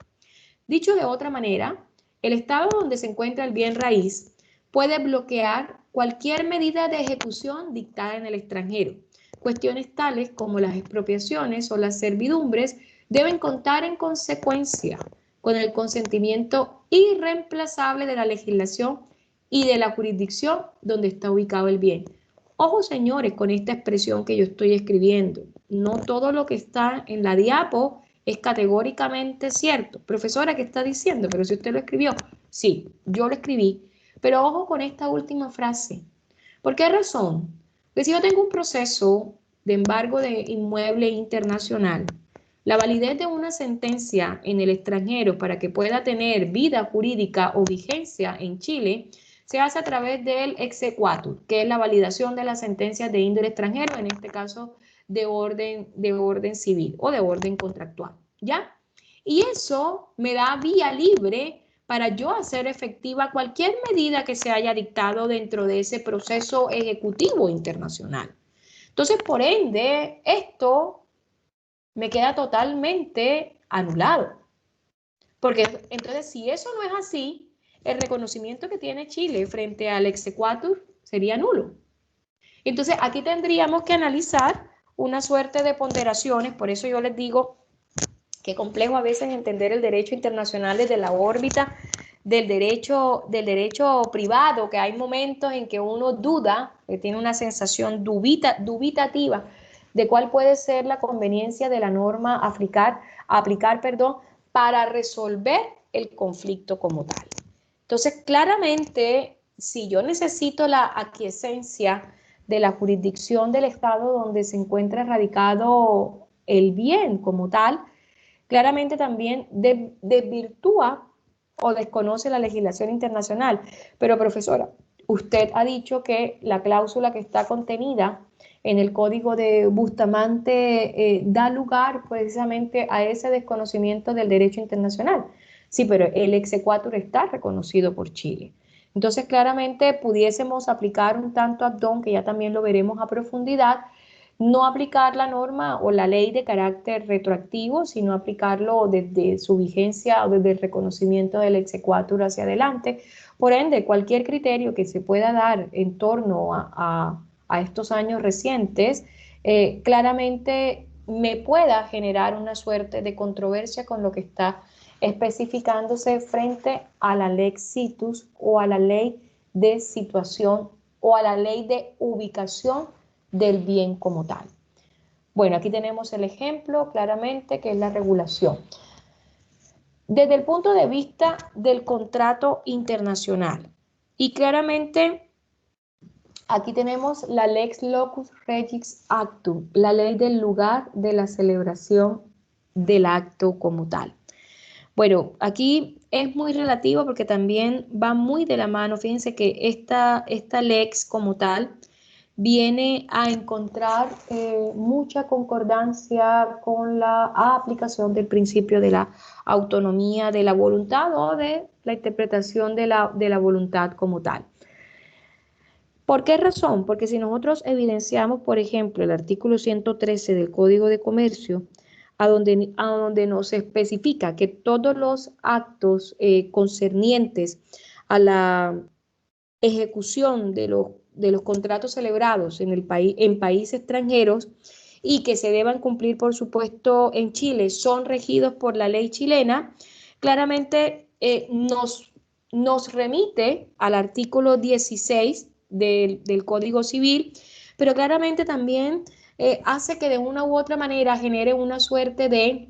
Dicho de otra manera, el estado donde se encuentra el bien raíz puede bloquear cualquier medida de ejecución dictada en el extranjero. Cuestiones tales como las expropiaciones o las servidumbres deben contar en consecuencia con el consentimiento irreemplazable de la legislación y de la jurisdicción donde está ubicado el bien. Ojo, señores, con esta expresión que yo estoy escribiendo. No todo lo que está en la diapo es categóricamente cierto. Profesora, ¿qué está diciendo? Pero si usted lo escribió. Sí, yo lo escribí. Pero ojo con esta última frase. ¿Por qué razón? Porque si yo tengo un proceso de embargo de inmueble internacional, la validez de una sentencia en el extranjero para que pueda tener vida jurídica o vigencia en Chile se hace a través del exequatur, que es la validación de las sentencias de índole extranjero, en este caso de orden civil o de orden contractual, ¿ya? Y eso me da vía libre para yo hacer efectiva cualquier medida que se haya dictado dentro de ese proceso ejecutivo internacional. Entonces, por ende, esto me queda totalmente anulado. Porque entonces, si eso no es así, el reconocimiento que tiene Chile frente al exequatur sería nulo. Entonces, aquí tendríamos que analizar una suerte de ponderaciones, por eso yo les digo que es complejo a veces entender el derecho internacional desde la órbita del derecho privado, que hay momentos en que uno duda, que tiene una sensación dubitativa de cuál puede ser la conveniencia de la norma a aplicar, para resolver el conflicto como tal. Entonces, claramente, si yo necesito la aquiescencia de la jurisdicción del Estado donde se encuentra radicado el bien como tal, claramente también desvirtúa o desconoce la legislación internacional. Pero, profesora, usted ha dicho que la cláusula que está contenida en el Código de Bustamante da lugar precisamente a ese desconocimiento del derecho internacional. Sí, pero el exequatur está reconocido por Chile. Entonces, claramente pudiésemos aplicar un tanto ad hoc, que ya también lo veremos a profundidad, no aplicar la norma o la ley de carácter retroactivo, sino aplicarlo desde su vigencia o desde el reconocimiento del exequatur hacia adelante. Por ende, cualquier criterio que se pueda dar en torno a estos años recientes, claramente me pueda generar una suerte de controversia con lo que está especificándose frente a la lex situs o a la ley de situación o a la ley de ubicación del bien como tal. Bueno, aquí tenemos el ejemplo claramente que es la regulación. Desde el punto de vista del contrato internacional, y claramente aquí tenemos la Lex Locus Regis Actum, la ley del lugar de la celebración del acto como tal. Bueno, aquí es muy relativo porque también va muy de la mano. Fíjense que esta lex como tal viene a encontrar mucha concordancia con la aplicación del principio de la autonomía de la voluntad o de la interpretación de la voluntad como tal. ¿Por qué razón? Porque si nosotros evidenciamos, por ejemplo, el artículo 113 del Código de Comercio, a donde nos especifica que todos los actos concernientes a la ejecución de los contratos celebrados en países extranjeros y que se deban cumplir, por supuesto, en Chile, son regidos por la ley chilena, claramente nos remite al artículo 16 del Código Civil, pero claramente también hace que de una u otra manera genere una suerte de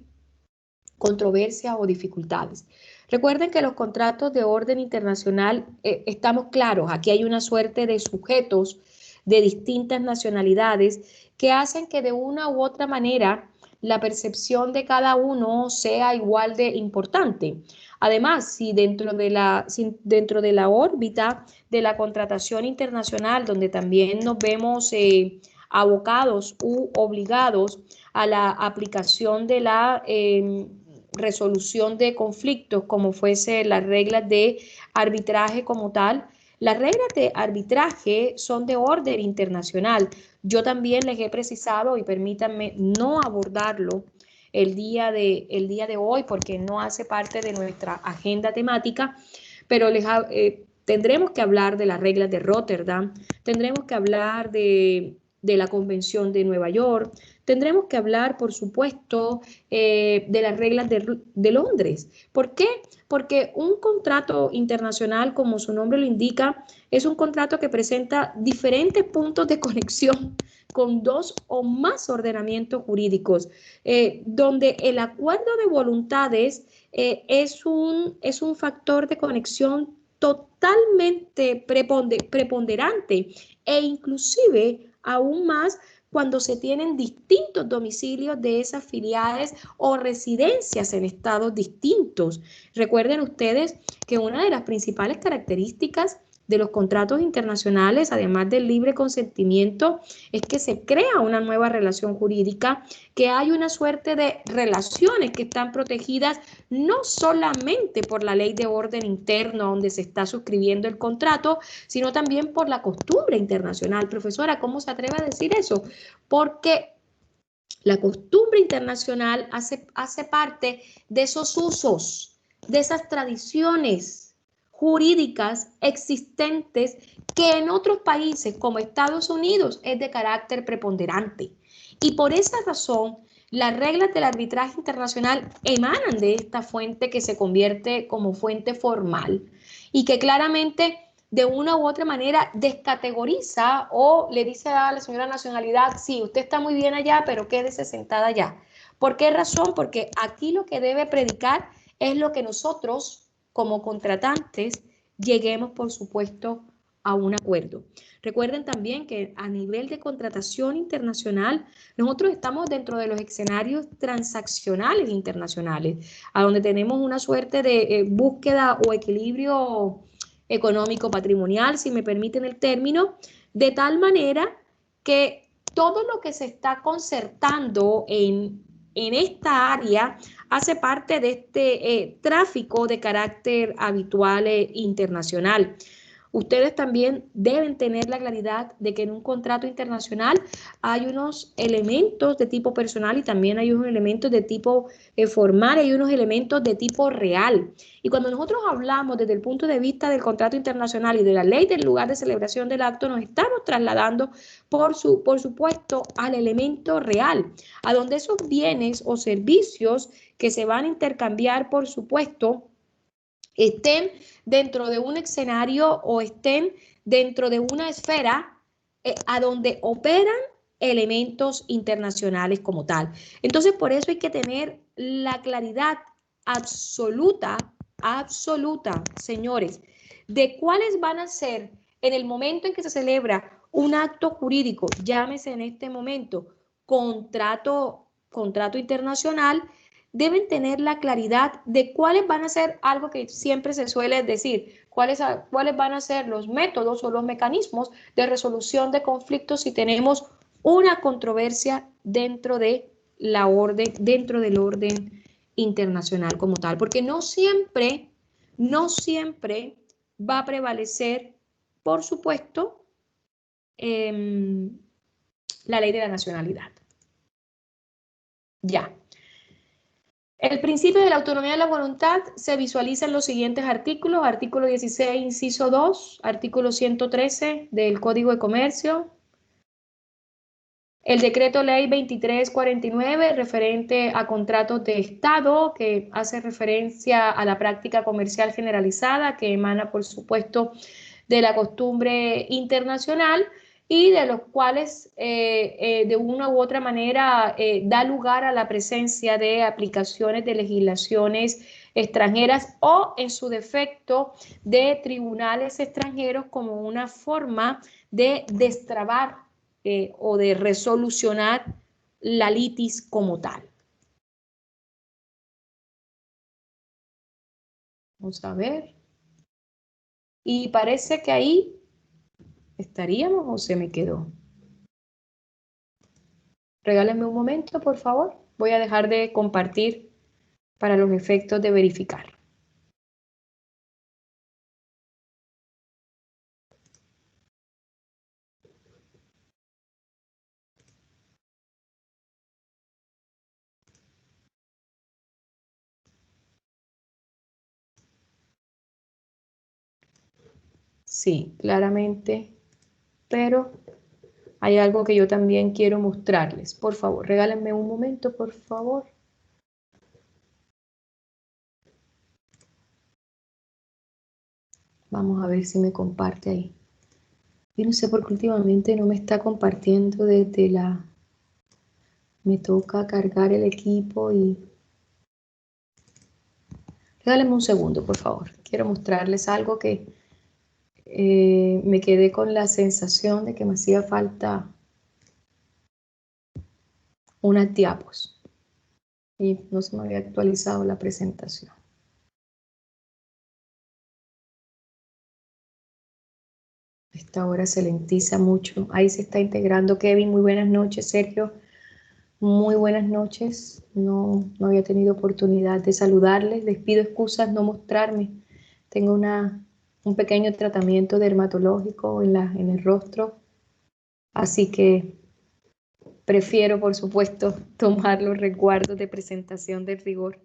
controversias o dificultades. Recuerden que los contratos de orden internacional, estamos claros, aquí hay una suerte de sujetos de distintas nacionalidades que hacen que de una u otra manera la percepción de cada uno sea igual de importante. Además, si dentro de la órbita de la contratación internacional, donde también nos vemos abocados u obligados a la aplicación de la resolución de conflictos, como fuese las reglas de arbitraje como tal. Las reglas de arbitraje son de orden internacional. Yo también les he precisado, y permítanme no abordarlo el día de hoy porque no hace parte de nuestra agenda temática, pero tendremos que hablar de las reglas de Rotterdam, tendremos que hablar de la Convención de Nueva York, tendremos que hablar, por supuesto, de las reglas de Londres. ¿Por qué? Porque un contrato internacional, como su nombre lo indica, es un contrato que presenta diferentes puntos de conexión con dos o más ordenamientos jurídicos, donde el acuerdo de voluntades es un factor de conexión totalmente preponderante e inclusive aún más cuando se tienen distintos domicilios de esas filiales o residencias en estados distintos. Recuerden ustedes que una de las principales características de los contratos internacionales, además del libre consentimiento, es que se crea una nueva relación jurídica, que hay una suerte de relaciones que están protegidas no solamente por la ley de orden interno donde se está suscribiendo el contrato, sino también por la costumbre internacional. Profesora, ¿cómo se atreve a decir eso? Porque la costumbre internacional hace parte de esos usos, de esas tradiciones jurídicas existentes que en otros países como Estados Unidos es de carácter preponderante. Y por esa razón, Las reglas del arbitraje internacional emanan de esta fuente que se convierte como fuente formal y que claramente de una u otra manera descategoriza o le dice a la señora nacionalidad, sí, usted está muy bien allá, pero quédese sentada allá. ¿Por qué razón? Porque aquí lo que debe predicar es lo que nosotros, como contratantes, lleguemos, por supuesto, a un acuerdo. Recuerden también que a nivel de contratación internacional, nosotros estamos dentro de los escenarios transaccionales internacionales, a donde tenemos una suerte de búsqueda o equilibrio económico patrimonial, si me permiten el término, de tal manera que todo lo que se está concertando en esta área hace parte de este tráfico de carácter habitual internacional. Ustedes también deben tener la claridad de que en un contrato internacional hay unos elementos de tipo personal y también hay unos elementos de tipo formal, hay unos elementos de tipo real. Y cuando nosotros hablamos desde el punto de vista del contrato internacional y de la ley del lugar de celebración del acto, nos estamos trasladando, por supuesto, al elemento real, a donde esos bienes o servicios que se van a intercambiar, por supuesto, estén dentro de un escenario o estén dentro de una esfera a donde operan elementos internacionales como tal. Entonces, por eso hay que tener la claridad absoluta, señores, de cuáles van a ser en el momento en que se celebra un acto jurídico, llámese en este momento contrato internacional, deben tener la claridad de cuáles van a ser algo que siempre se suele decir, cuáles van a ser los métodos o los mecanismos de resolución de conflictos si tenemos una controversia dentro de la orden, dentro del orden internacional como tal, porque no siempre va a prevalecer, por supuesto, la ley de la nacionalidad. Ya. El principio de la autonomía de la voluntad se visualiza en los siguientes artículos: artículo 16, inciso 2, artículo 113 del Código de Comercio, el decreto ley 2349 referente a contratos de Estado, que hace referencia a la práctica comercial generalizada que emana, por supuesto, de la costumbre internacional y de los cuales de una u otra manera da lugar a la presencia de aplicaciones de legislaciones extranjeras o, en su defecto, de tribunales extranjeros como una forma de destrabar o de resolucionar la litis como tal. Vamos a ver. Y parece que ahí estaríamos o se me quedó. Regálenme un momento, por favor. Voy a dejar de compartir para los efectos de verificar. Sí, claramente, pero hay algo que yo también quiero mostrarles. Por favor, regálenme un momento, por favor. Vamos a ver si me comparte ahí. Yo no sé por qué últimamente no me está compartiendo desde la... Me toca cargar el equipo y... Regálenme un segundo, por favor. Quiero mostrarles algo que me quedé con la sensación de que me hacía falta unas diapos y no se me había actualizado la presentación. Esta hora se lentiza mucho. Ahí se está integrando Kevin. Muy buenas noches, Sergio. Muy buenas noches. No había tenido oportunidad de saludarles. Les pido excusas no mostrarme. Tengo un pequeño tratamiento dermatológico en el rostro. Así que prefiero, por supuesto, tomar los resguardos de presentación del rigor.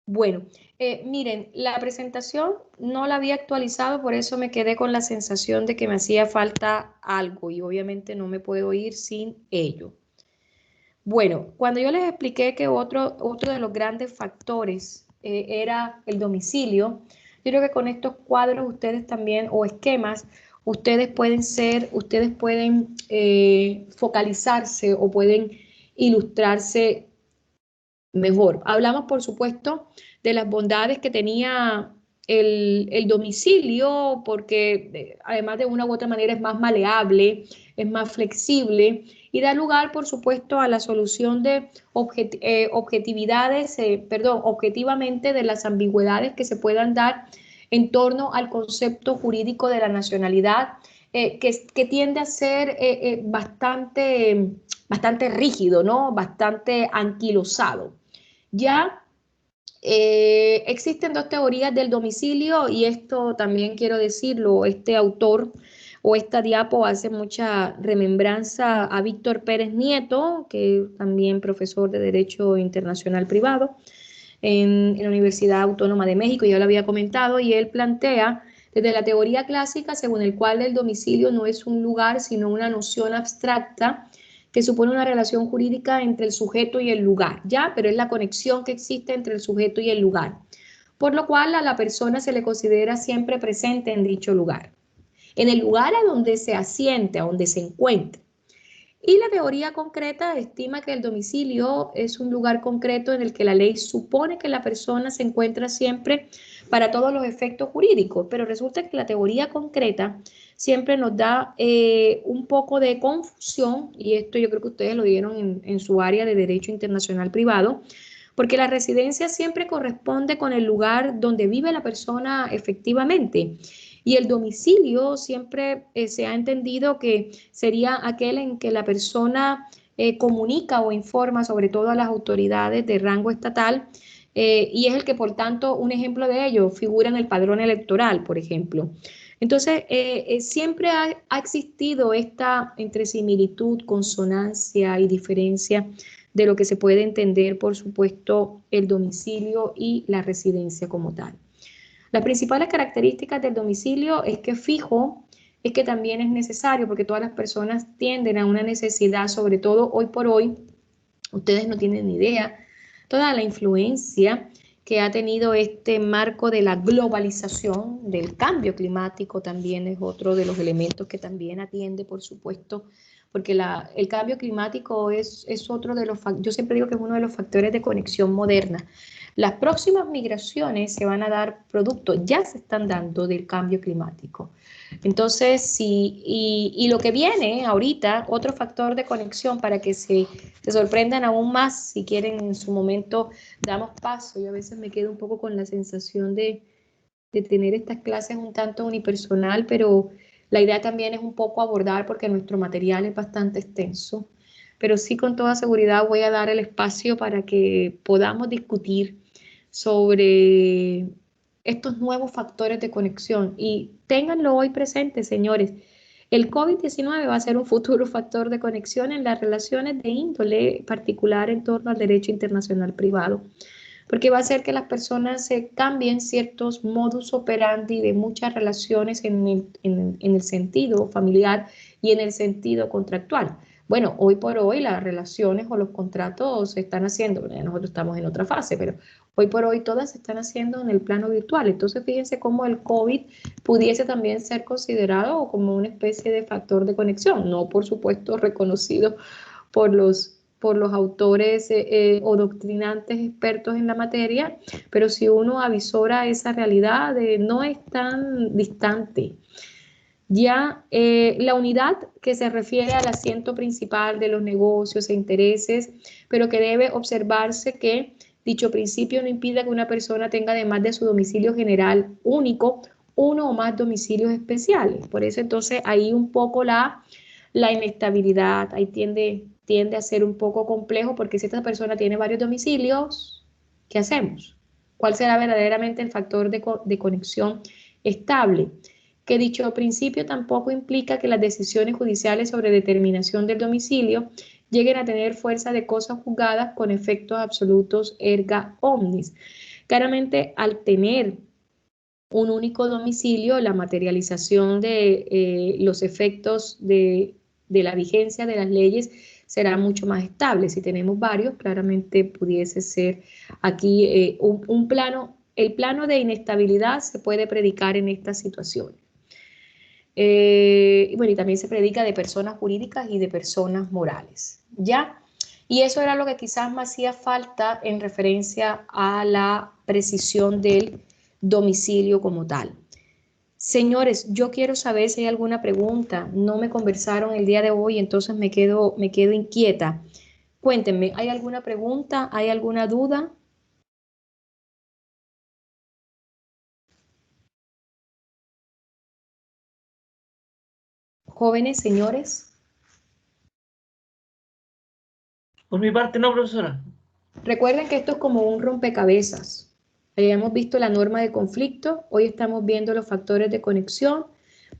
Bueno, miren, la presentación no la había actualizado, por eso me quedé con la sensación de que me hacía falta algo y obviamente no me puedo ir sin ello. Bueno, cuando yo les expliqué que otro de los grandes factores era el domicilio, yo creo que con estos cuadros ustedes también, o esquemas, ustedes pueden focalizarse o pueden ilustrarse mejor. Hablamos, por supuesto, de las bondades que tenía el domicilio, porque además de una u otra manera es más maleable, es más flexible y da lugar, por supuesto, a la solución de objetivamente de las ambigüedades que se puedan dar en torno al concepto jurídico de la nacionalidad, que tiende a ser bastante rígido, ¿no? Bastante anquilosado. Ya existen dos teorías del domicilio y esto también quiero decirlo, este autor o esta diapo hace mucha remembranza a Víctor Pérez Nieto, que es también profesor de Derecho Internacional Privado en la Universidad Autónoma de México, ya lo había comentado, y él plantea desde la teoría clásica, según el cual el domicilio no es un lugar, sino una noción abstracta que supone una relación jurídica entre el sujeto y el lugar, ¿ya? Pero es la conexión que existe entre el sujeto y el lugar, por lo cual a la persona se le considera siempre presente en dicho lugar, en el lugar a donde se asiente, a donde se encuentre. Y la teoría concreta estima que el domicilio es un lugar concreto en el que la ley supone que la persona se encuentra siempre para todos los efectos jurídicos, pero resulta que la teoría concreta siempre nos da un poco de confusión, y esto yo creo que ustedes lo vieron en su área de Derecho Internacional Privado, porque la residencia siempre corresponde con el lugar donde vive la persona efectivamente. Y el domicilio siempre se ha entendido que sería aquel en que la persona comunica o informa sobre todo a las autoridades de rango estatal y es el que, por tanto, un ejemplo de ello figura en el padrón electoral, por ejemplo. Entonces, siempre ha existido esta entre similitud, consonancia y diferencia de lo que se puede entender, por supuesto, el domicilio y la residencia como tal. Las principales características del domicilio es que fijo, es que también es necesario, porque todas las personas tienden a una necesidad, sobre todo hoy por hoy, ustedes no tienen ni idea, toda la influencia que ha tenido este marco de la globalización, del cambio climático también es otro de los elementos que también atiende, por supuesto, porque el cambio climático es otro de los factores, yo siempre digo que es uno de los factores de conexión moderna. Las próximas migraciones se van a dar producto, ya se están dando del cambio climático. Entonces, sí, y lo que viene ahorita, otro factor de conexión para que se sorprendan aún más, si quieren en su momento damos paso. Yo a veces me quedo un poco con la sensación de tener estas clases un tanto unipersonal, pero la idea también es un poco abordar porque nuestro material es bastante extenso. Pero sí, con toda seguridad voy a dar el espacio para que podamos discutir sobre estos nuevos factores de conexión y ténganlo hoy presente, señores. El COVID-19 va a ser un futuro factor de conexión en las relaciones de índole particular en torno al derecho internacional privado, porque va a hacer que las personas se cambien ciertos modus operandi de muchas relaciones en el sentido familiar y en el sentido contractual. Bueno, hoy por hoy las relaciones o los contratos se están haciendo, nosotros estamos en otra fase, pero hoy por hoy todas se están haciendo en el plano virtual. Entonces, fíjense cómo el COVID pudiese también ser considerado como una especie de factor de conexión, no por supuesto reconocido por los autores o doctrinantes expertos en la materia, pero si uno avisora esa realidad, no es tan distante. Ya la unidad que se refiere al asiento principal de los negocios e intereses, pero que debe observarse que dicho principio no impide que una persona tenga, además de su domicilio general único, uno o más domicilios especiales. Por eso entonces ahí un poco la inestabilidad, ahí tiende a ser un poco complejo porque si esta persona tiene varios domicilios, ¿qué hacemos? ¿Cuál será verdaderamente el factor de conexión estable? Que dicho principio tampoco implica que las decisiones judiciales sobre determinación del domicilio lleguen a tener fuerza de cosas juzgadas con efectos absolutos erga omnis. Claramente, al tener un único domicilio, la materialización de los efectos de la vigencia de las leyes será mucho más estable. Si tenemos varios, claramente pudiese ser aquí un plano, el plano de inestabilidad se puede predicar en estas situaciones. Y bueno, y también se predica de personas jurídicas y de personas morales, ¿ya? Y eso era lo que quizás me hacía falta en referencia a la precisión del domicilio como tal. Señores, yo quiero saber si hay alguna pregunta. No me conversaron el día de hoy, entonces me quedo inquieta. Cuéntenme, ¿hay alguna pregunta? ¿Hay alguna duda? Jóvenes, señores. Por mi parte, no, profesora. Recuerden que esto es como un rompecabezas. Habíamos visto la norma de conflicto, hoy estamos viendo los factores de conexión.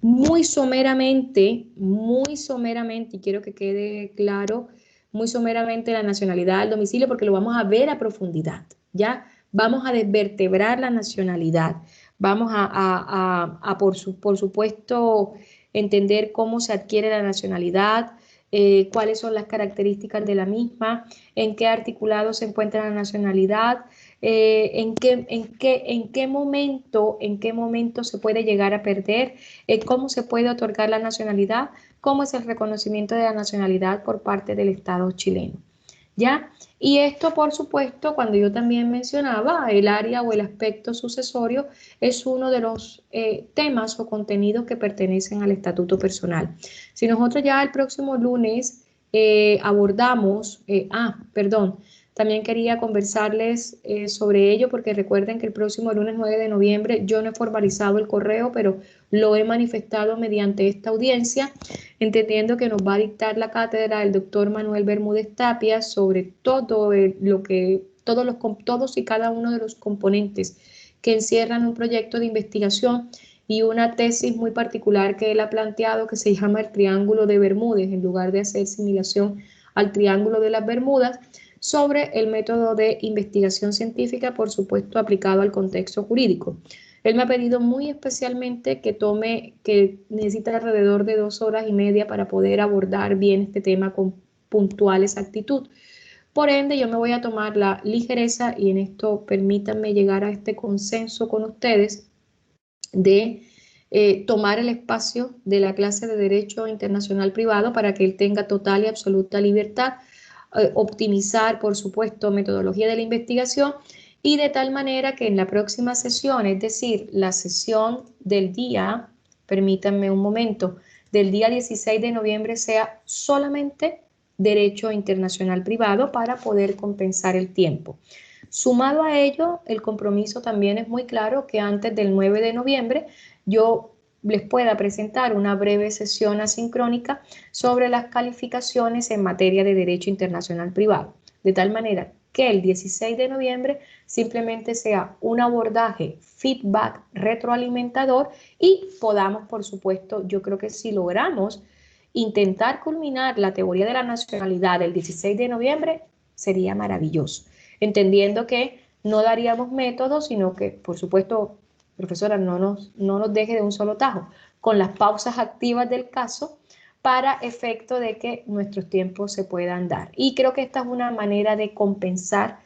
Muy someramente, y quiero que quede claro, muy someramente la nacionalidad, el domicilio, porque lo vamos a ver a profundidad, ¿ya? Vamos a desvertebrar la nacionalidad, vamos por supuesto, entender cómo se adquiere la nacionalidad, cuáles son las características de la misma, en qué articulado se encuentra la nacionalidad, en qué momento se puede llegar a perder, cómo se puede otorgar la nacionalidad, cómo es el reconocimiento de la nacionalidad por parte del Estado chileno. ¿Ya? Y esto, por supuesto, cuando yo también mencionaba el área o el aspecto sucesorio, es uno de los temas o contenidos que pertenecen al estatuto personal. Si nosotros ya el próximo lunes abordamos, perdón, también quería conversarles sobre ello porque recuerden que el próximo lunes 9 de noviembre yo no he formalizado el correo, pero lo he manifestado mediante esta audiencia, entendiendo que nos va a dictar la cátedra el doctor Manuel Bermúdez Tapia sobre todos y cada uno de los componentes que encierran un proyecto de investigación y una tesis muy particular que él ha planteado que se llama el Triángulo de Bermúdez, en lugar de hacer similación al Triángulo de las Bermudas, sobre el método de investigación científica, por supuesto, aplicado al contexto jurídico. Él me ha pedido muy especialmente que necesita alrededor de 2 horas y media para poder abordar bien este tema con puntual exactitud. Por ende, yo me voy a tomar la ligereza y en esto permítanme llegar a este consenso con ustedes de tomar el espacio de la clase de Derecho Internacional Privado para que él tenga total y absoluta libertad, optimizar, por supuesto, metodología de la investigación y de tal manera que en la próxima sesión, es decir, la sesión del día, permítanme un momento, del día 16 de noviembre sea solamente Derecho Internacional Privado para poder compensar el tiempo. Sumado a ello, el compromiso también es muy claro que antes del 9 de noviembre yo les pueda presentar una breve sesión asincrónica sobre las calificaciones en materia de derecho internacional privado, de tal manera que el 16 de noviembre simplemente sea un abordaje, feedback retroalimentador y podamos, por supuesto, yo creo que si logramos intentar culminar la teoría de la nacionalidad el 16 de noviembre, sería maravilloso, entendiendo que no daríamos métodos, sino que, por supuesto, profesora, no nos deje de un solo tajo, con las pausas activas del caso para efecto de que nuestros tiempos se puedan dar. Y creo que esta es una manera de compensar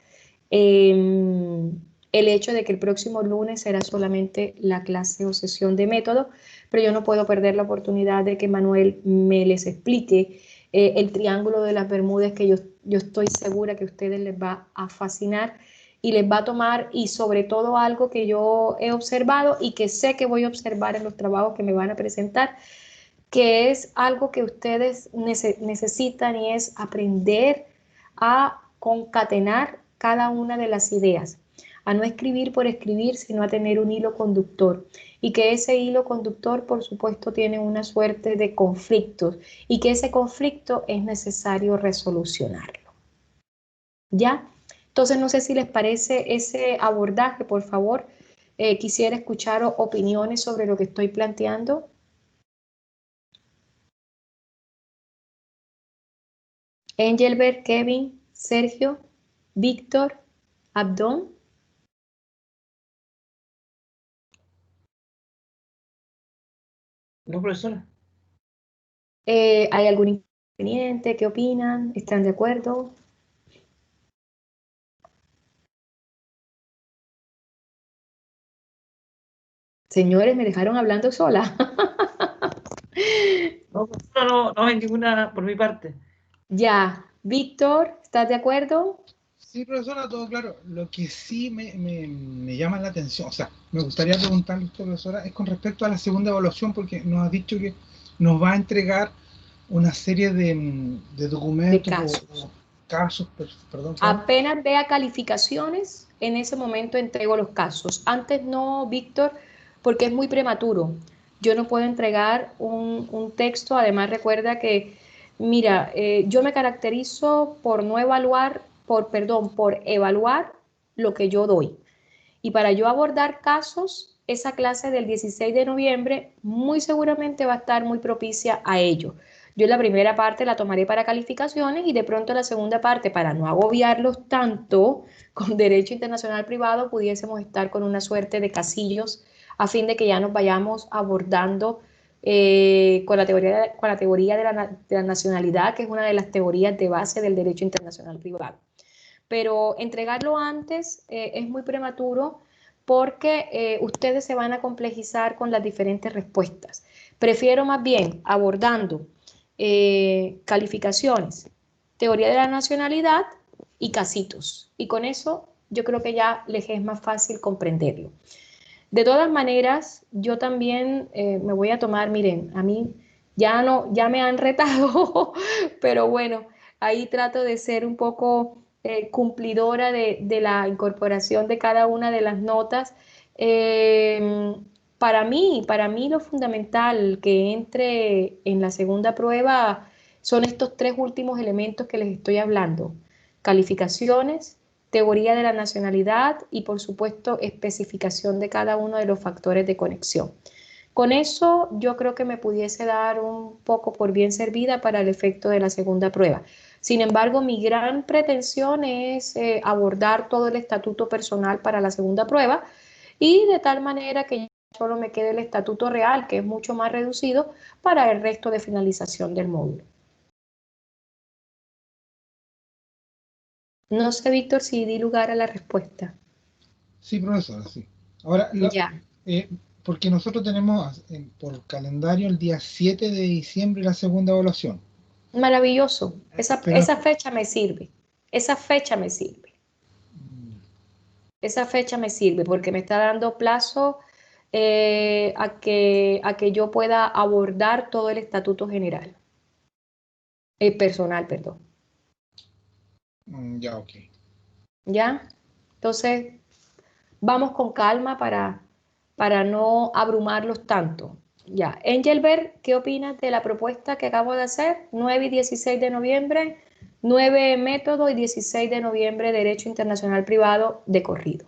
el hecho de que el próximo lunes será solamente la clase o sesión de método, pero yo no puedo perder la oportunidad de que Manuel me les explique el triángulo de las Bermudas, que yo estoy segura que a ustedes les va a fascinar y les va a tomar, y sobre todo algo que yo he observado y que sé que voy a observar en los trabajos que me van a presentar, que es algo que ustedes necesitan y es aprender a concatenar cada una de las ideas, a no escribir por escribir, sino a tener un hilo conductor. Y que ese hilo conductor, por supuesto, tiene una suerte de conflictos y que ese conflicto es necesario resolucionarlo. ¿Ya? Entonces, no sé si les parece ese abordaje, por favor. Quisiera escuchar opiniones sobre lo que estoy planteando. Engelbert, Kevin, Sergio, Víctor, Abdón. No, profesora. ¿Hay alguna conveniente? ¿Qué opinan? ¿Están de acuerdo? Señores, me dejaron hablando sola. No hay ninguna por mi parte. Ya, Víctor, ¿estás de acuerdo? Sí, profesora, todo claro. Lo que sí me llama la atención, o sea, me gustaría preguntarle a usted, profesora, es con respecto a la segunda evaluación, porque nos ha dicho que nos va a entregar una serie de De documentos casos. o casos, perdón, claro. Apenas vea calificaciones, en ese momento entrego los casos. Antes no, Víctor, porque es muy prematuro. Yo no puedo entregar un texto. Además, recuerda que, mira, yo me caracterizo por no evaluar, por evaluar lo que yo doy. Y para yo abordar casos, esa clase del 16 de noviembre muy seguramente va a estar muy propicia a ello. Yo la primera parte la tomaré para calificaciones y de pronto la segunda parte, para no agobiarlos tanto con derecho internacional privado, pudiésemos estar con una suerte de casillos a fin de que ya nos vayamos abordando con la teoría de la nacionalidad, que es una de las teorías de base del derecho internacional privado. Pero entregarlo antes es muy prematuro porque ustedes se van a complejizar con las diferentes respuestas. Prefiero más bien abordando calificaciones, teoría de la nacionalidad y casitos. Y con eso yo creo que ya les es más fácil comprenderlo. De todas maneras, yo también me voy a tomar, miren, a mí ya no, ya me han retado, pero bueno, ahí trato de ser un poco cumplidora de la incorporación de cada una de las notas. Eh, para mí lo fundamental que entre en la segunda prueba son estos tres últimos elementos que les estoy hablando: calificaciones, teoría de la nacionalidad y, por supuesto, especificación de cada uno de los factores de conexión. Con eso yo creo que me pudiese dar un poco por bien servida para el efecto de la segunda prueba. Sin embargo, mi gran pretensión es abordar todo el estatuto personal para la segunda prueba y de tal manera que solo me quede el estatuto real, que es mucho más reducido, para el resto de finalización del módulo. No sé, Víctor, si di lugar a la respuesta. Sí, profesora, sí. Ahora, Ya. eh, porque nosotros tenemos por calendario el día 7 de diciembre la segunda evaluación. Maravilloso. Pero, Esa fecha me sirve. Esa fecha me sirve. Esa fecha me sirve porque me está dando plazo a que yo pueda abordar todo el estatuto general. Personal, perdón. ya, ok. ¿Ya? Entonces, vamos con calma para no abrumarlos tanto. Ya. Engelbert, ¿qué opinas de la propuesta que acabo de hacer? 9 y 16 de noviembre, 9 método y 16 de noviembre derecho internacional privado de corrido.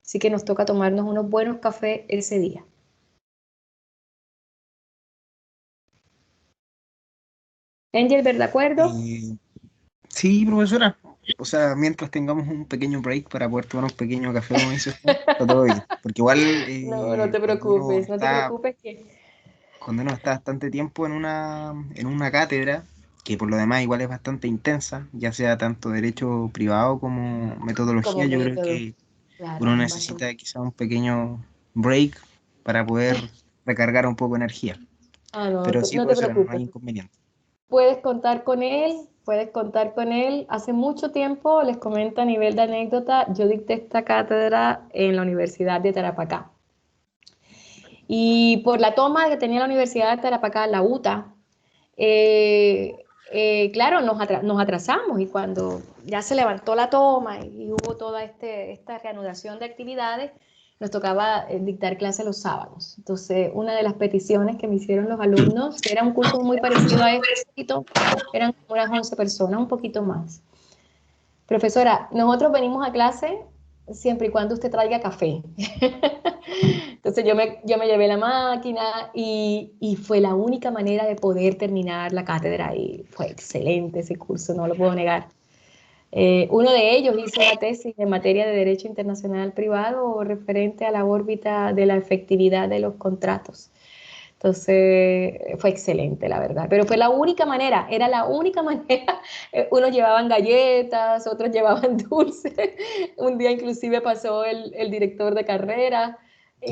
Así que nos toca tomarnos unos buenos cafés ese día. Engelbert, ¿de acuerdo? Eh, sí, profesora. O sea, mientras tengamos un pequeño break para poder tomar un pequeño café, como dice usted, está todo bien. Porque igual No, no te preocupes, no te preocupes que... cuando uno está bastante tiempo en una cátedra, que por lo demás igual es bastante intensa, ya sea tanto derecho privado como Como metodología, yo creo método. que Claro, uno bastante. necesita quizá un pequeño break para poder recargar un poco de energía. Ah, no, Pero sí, no te profesora, no hay preocupes. inconveniente. Puedes contar con él, puedes contar con él. Hace mucho tiempo, les comento a nivel de anécdota, yo dicté esta cátedra en la Universidad de Tarapacá. Y por la toma que tenía la Universidad de Tarapacá, la UTA, claro, nos atrasamos y cuando ya se levantó la toma y hubo toda esta reanudación de actividades, nos tocaba dictar clases los sábados. Entonces, una de las peticiones que me hicieron los alumnos, que era un curso muy parecido a este, eran como unas 11 personas, un poquito más. Profesora, nosotros venimos a clase siempre y cuando usted traiga café. Entonces yo me llevé la máquina y fue la única manera de poder terminar la cátedra y fue excelente ese curso, no lo puedo negar. Uno de ellos hizo una tesis en materia de Derecho Internacional Privado referente a la órbita de la efectividad de los contratos. Entonces fue excelente, la verdad. Pero fue la única manera, era la única manera. Unos llevaban galletas, otros llevaban dulces. Un día inclusive pasó el director de carrera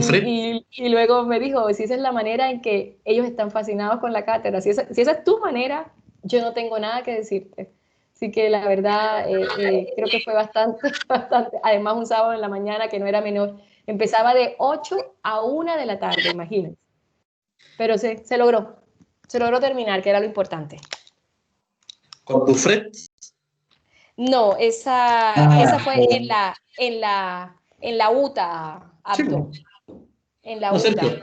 Fred, y luego me dijo, si esa es la manera en que ellos están fascinados con la cátedra, si esa es tu manera, yo no tengo nada que decirte. Así que la verdad creo que fue bastante, bastante. Además un sábado en la mañana que no era menor. Empezaba de 8 a 1 de la tarde, imagínense. Pero se logró. Se logró terminar, que era lo importante. con tu Fred. No, esa fue en la UTA, Sí, Abdo. En la no sé, UTA.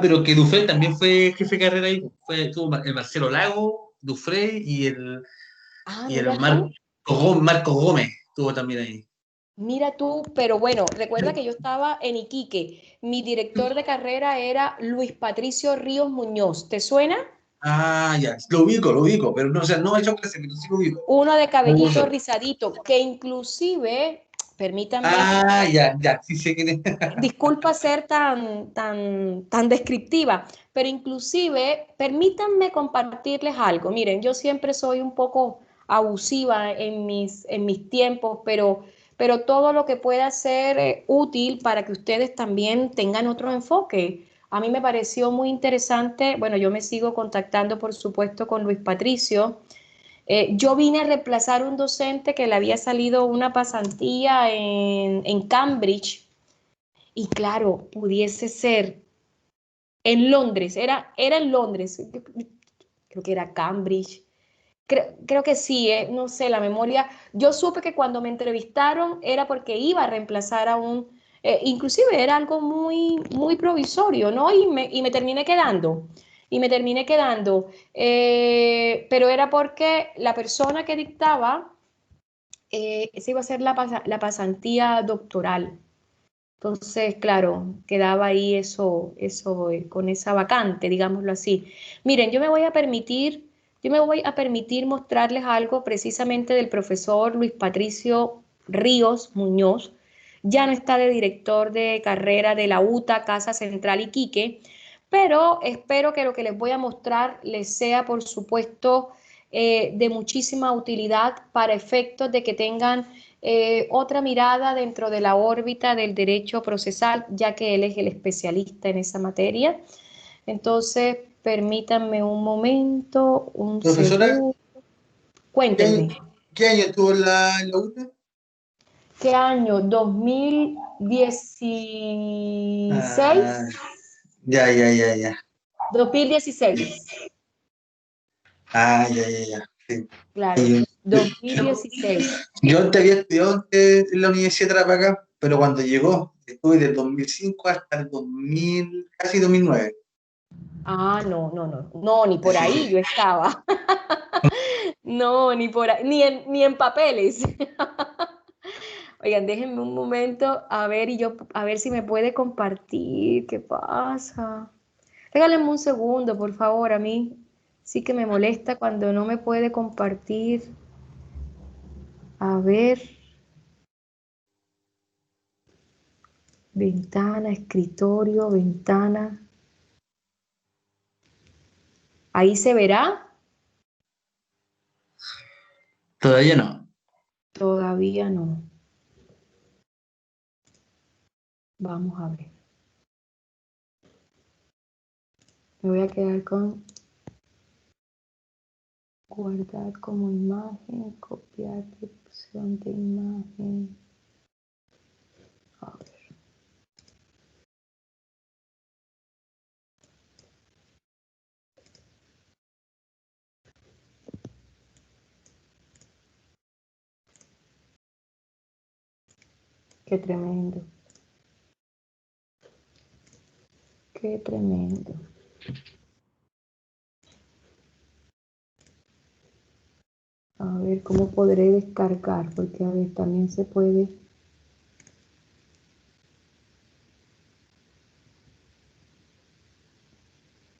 pero que Dufresne también fue jefe de carrera ahí. Estuvo el Marcelo Lago, Dufresne Ah, y el mira tú. Marco Gómez estuvo también ahí. Mira tú, pero bueno, recuerda que yo estaba en Iquique. Mi director de carrera era Luis Patricio Ríos Muñoz. ¿Te suena? Ah, ya, lo ubico, pero no, o sea, no he hecho clase, pero sí lo ubico. Uno de Muy cabellito bueno. rizadito, que inclusive, permítanme, Ah, ya, sí sé quién es. disculpa ser tan descriptiva, pero inclusive permítanme compartirles algo. Miren, yo siempre soy un poco abusiva en mis tiempos, pero todo lo que pueda ser útil para que ustedes también tengan otro enfoque. A mí me pareció muy interesante. Bueno, yo me sigo contactando, por supuesto, con Luis Patricio. Yo vine a reemplazar un docente que le había salido una pasantía en Cambridge y claro, pudiese ser en Londres, era en Londres, creo que era Cambridge, creo que sí, no sé, la memoria. Yo supe que cuando me entrevistaron era porque iba a reemplazar a inclusive era algo muy, muy provisorio, ¿no? Y me terminé quedando. Y me terminé quedando, pero era porque la persona que dictaba, esa iba a ser la pasantía doctoral. Entonces, claro, quedaba ahí eso con esa vacante, digámoslo así. Miren, yo me voy a permitir mostrarles algo precisamente del profesor Luis Patricio Ríos Muñoz. Ya no está de director de carrera de la UTA, Casa Central Iquique, pero espero que lo que les voy a mostrar les sea, por supuesto, de muchísima utilidad para efectos de que tengan otra mirada dentro de la órbita del derecho procesal, ya que él es el especialista en esa materia. Entonces, permítanme un momento, un Profesora, segundo. ¿qué año, Cuéntenme, qué año estuvo en la UTA? ¿qué año? ¿2016? Ah, ya. 2016, Ya. Sí. claro, Y yo, 2016. yo antes había estudiado en la Universidad de Tarapacá, pero cuando llegó, estuve del 2005 hasta el 2000, casi 2009. Ah, no, ni por Así ahí que, yo estaba. No, ni por ahí, ni en papeles. Oigan, déjenme un momento a ver a ver si me puede compartir. ¿Qué pasa? Regálenme un segundo, por favor. A mí sí que me molesta cuando no me puede compartir. A ver, ventana, escritorio, ventana. Ahí se verá. todavía no. Todavía no. Vamos a ver. Me voy a quedar con guardar como imagen, copiar de opción de imagen. A ver. Qué tremendo. Qué tremendo. A ver cómo podré descargar, porque a ver, también se puede.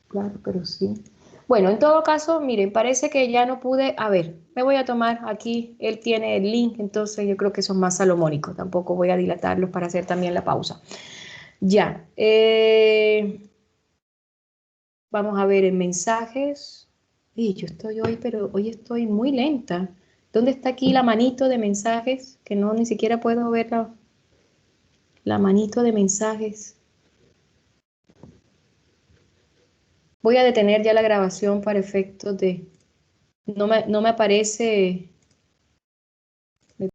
Claro, pero sí. Bueno, en todo caso, miren, parece que ya no pude. A ver, me voy a tomar aquí, él tiene el link, entonces yo creo que son más salomónicos. Tampoco voy a dilatarlos para hacer también la pausa. Ya. Vamos a ver en mensajes. Y yo estoy hoy, pero hoy estoy muy lenta. ¿Dónde está aquí la manito de mensajes? Que no, ni siquiera puedo ver la manito de mensajes. Voy a detener ya la grabación para efectos de... No me aparece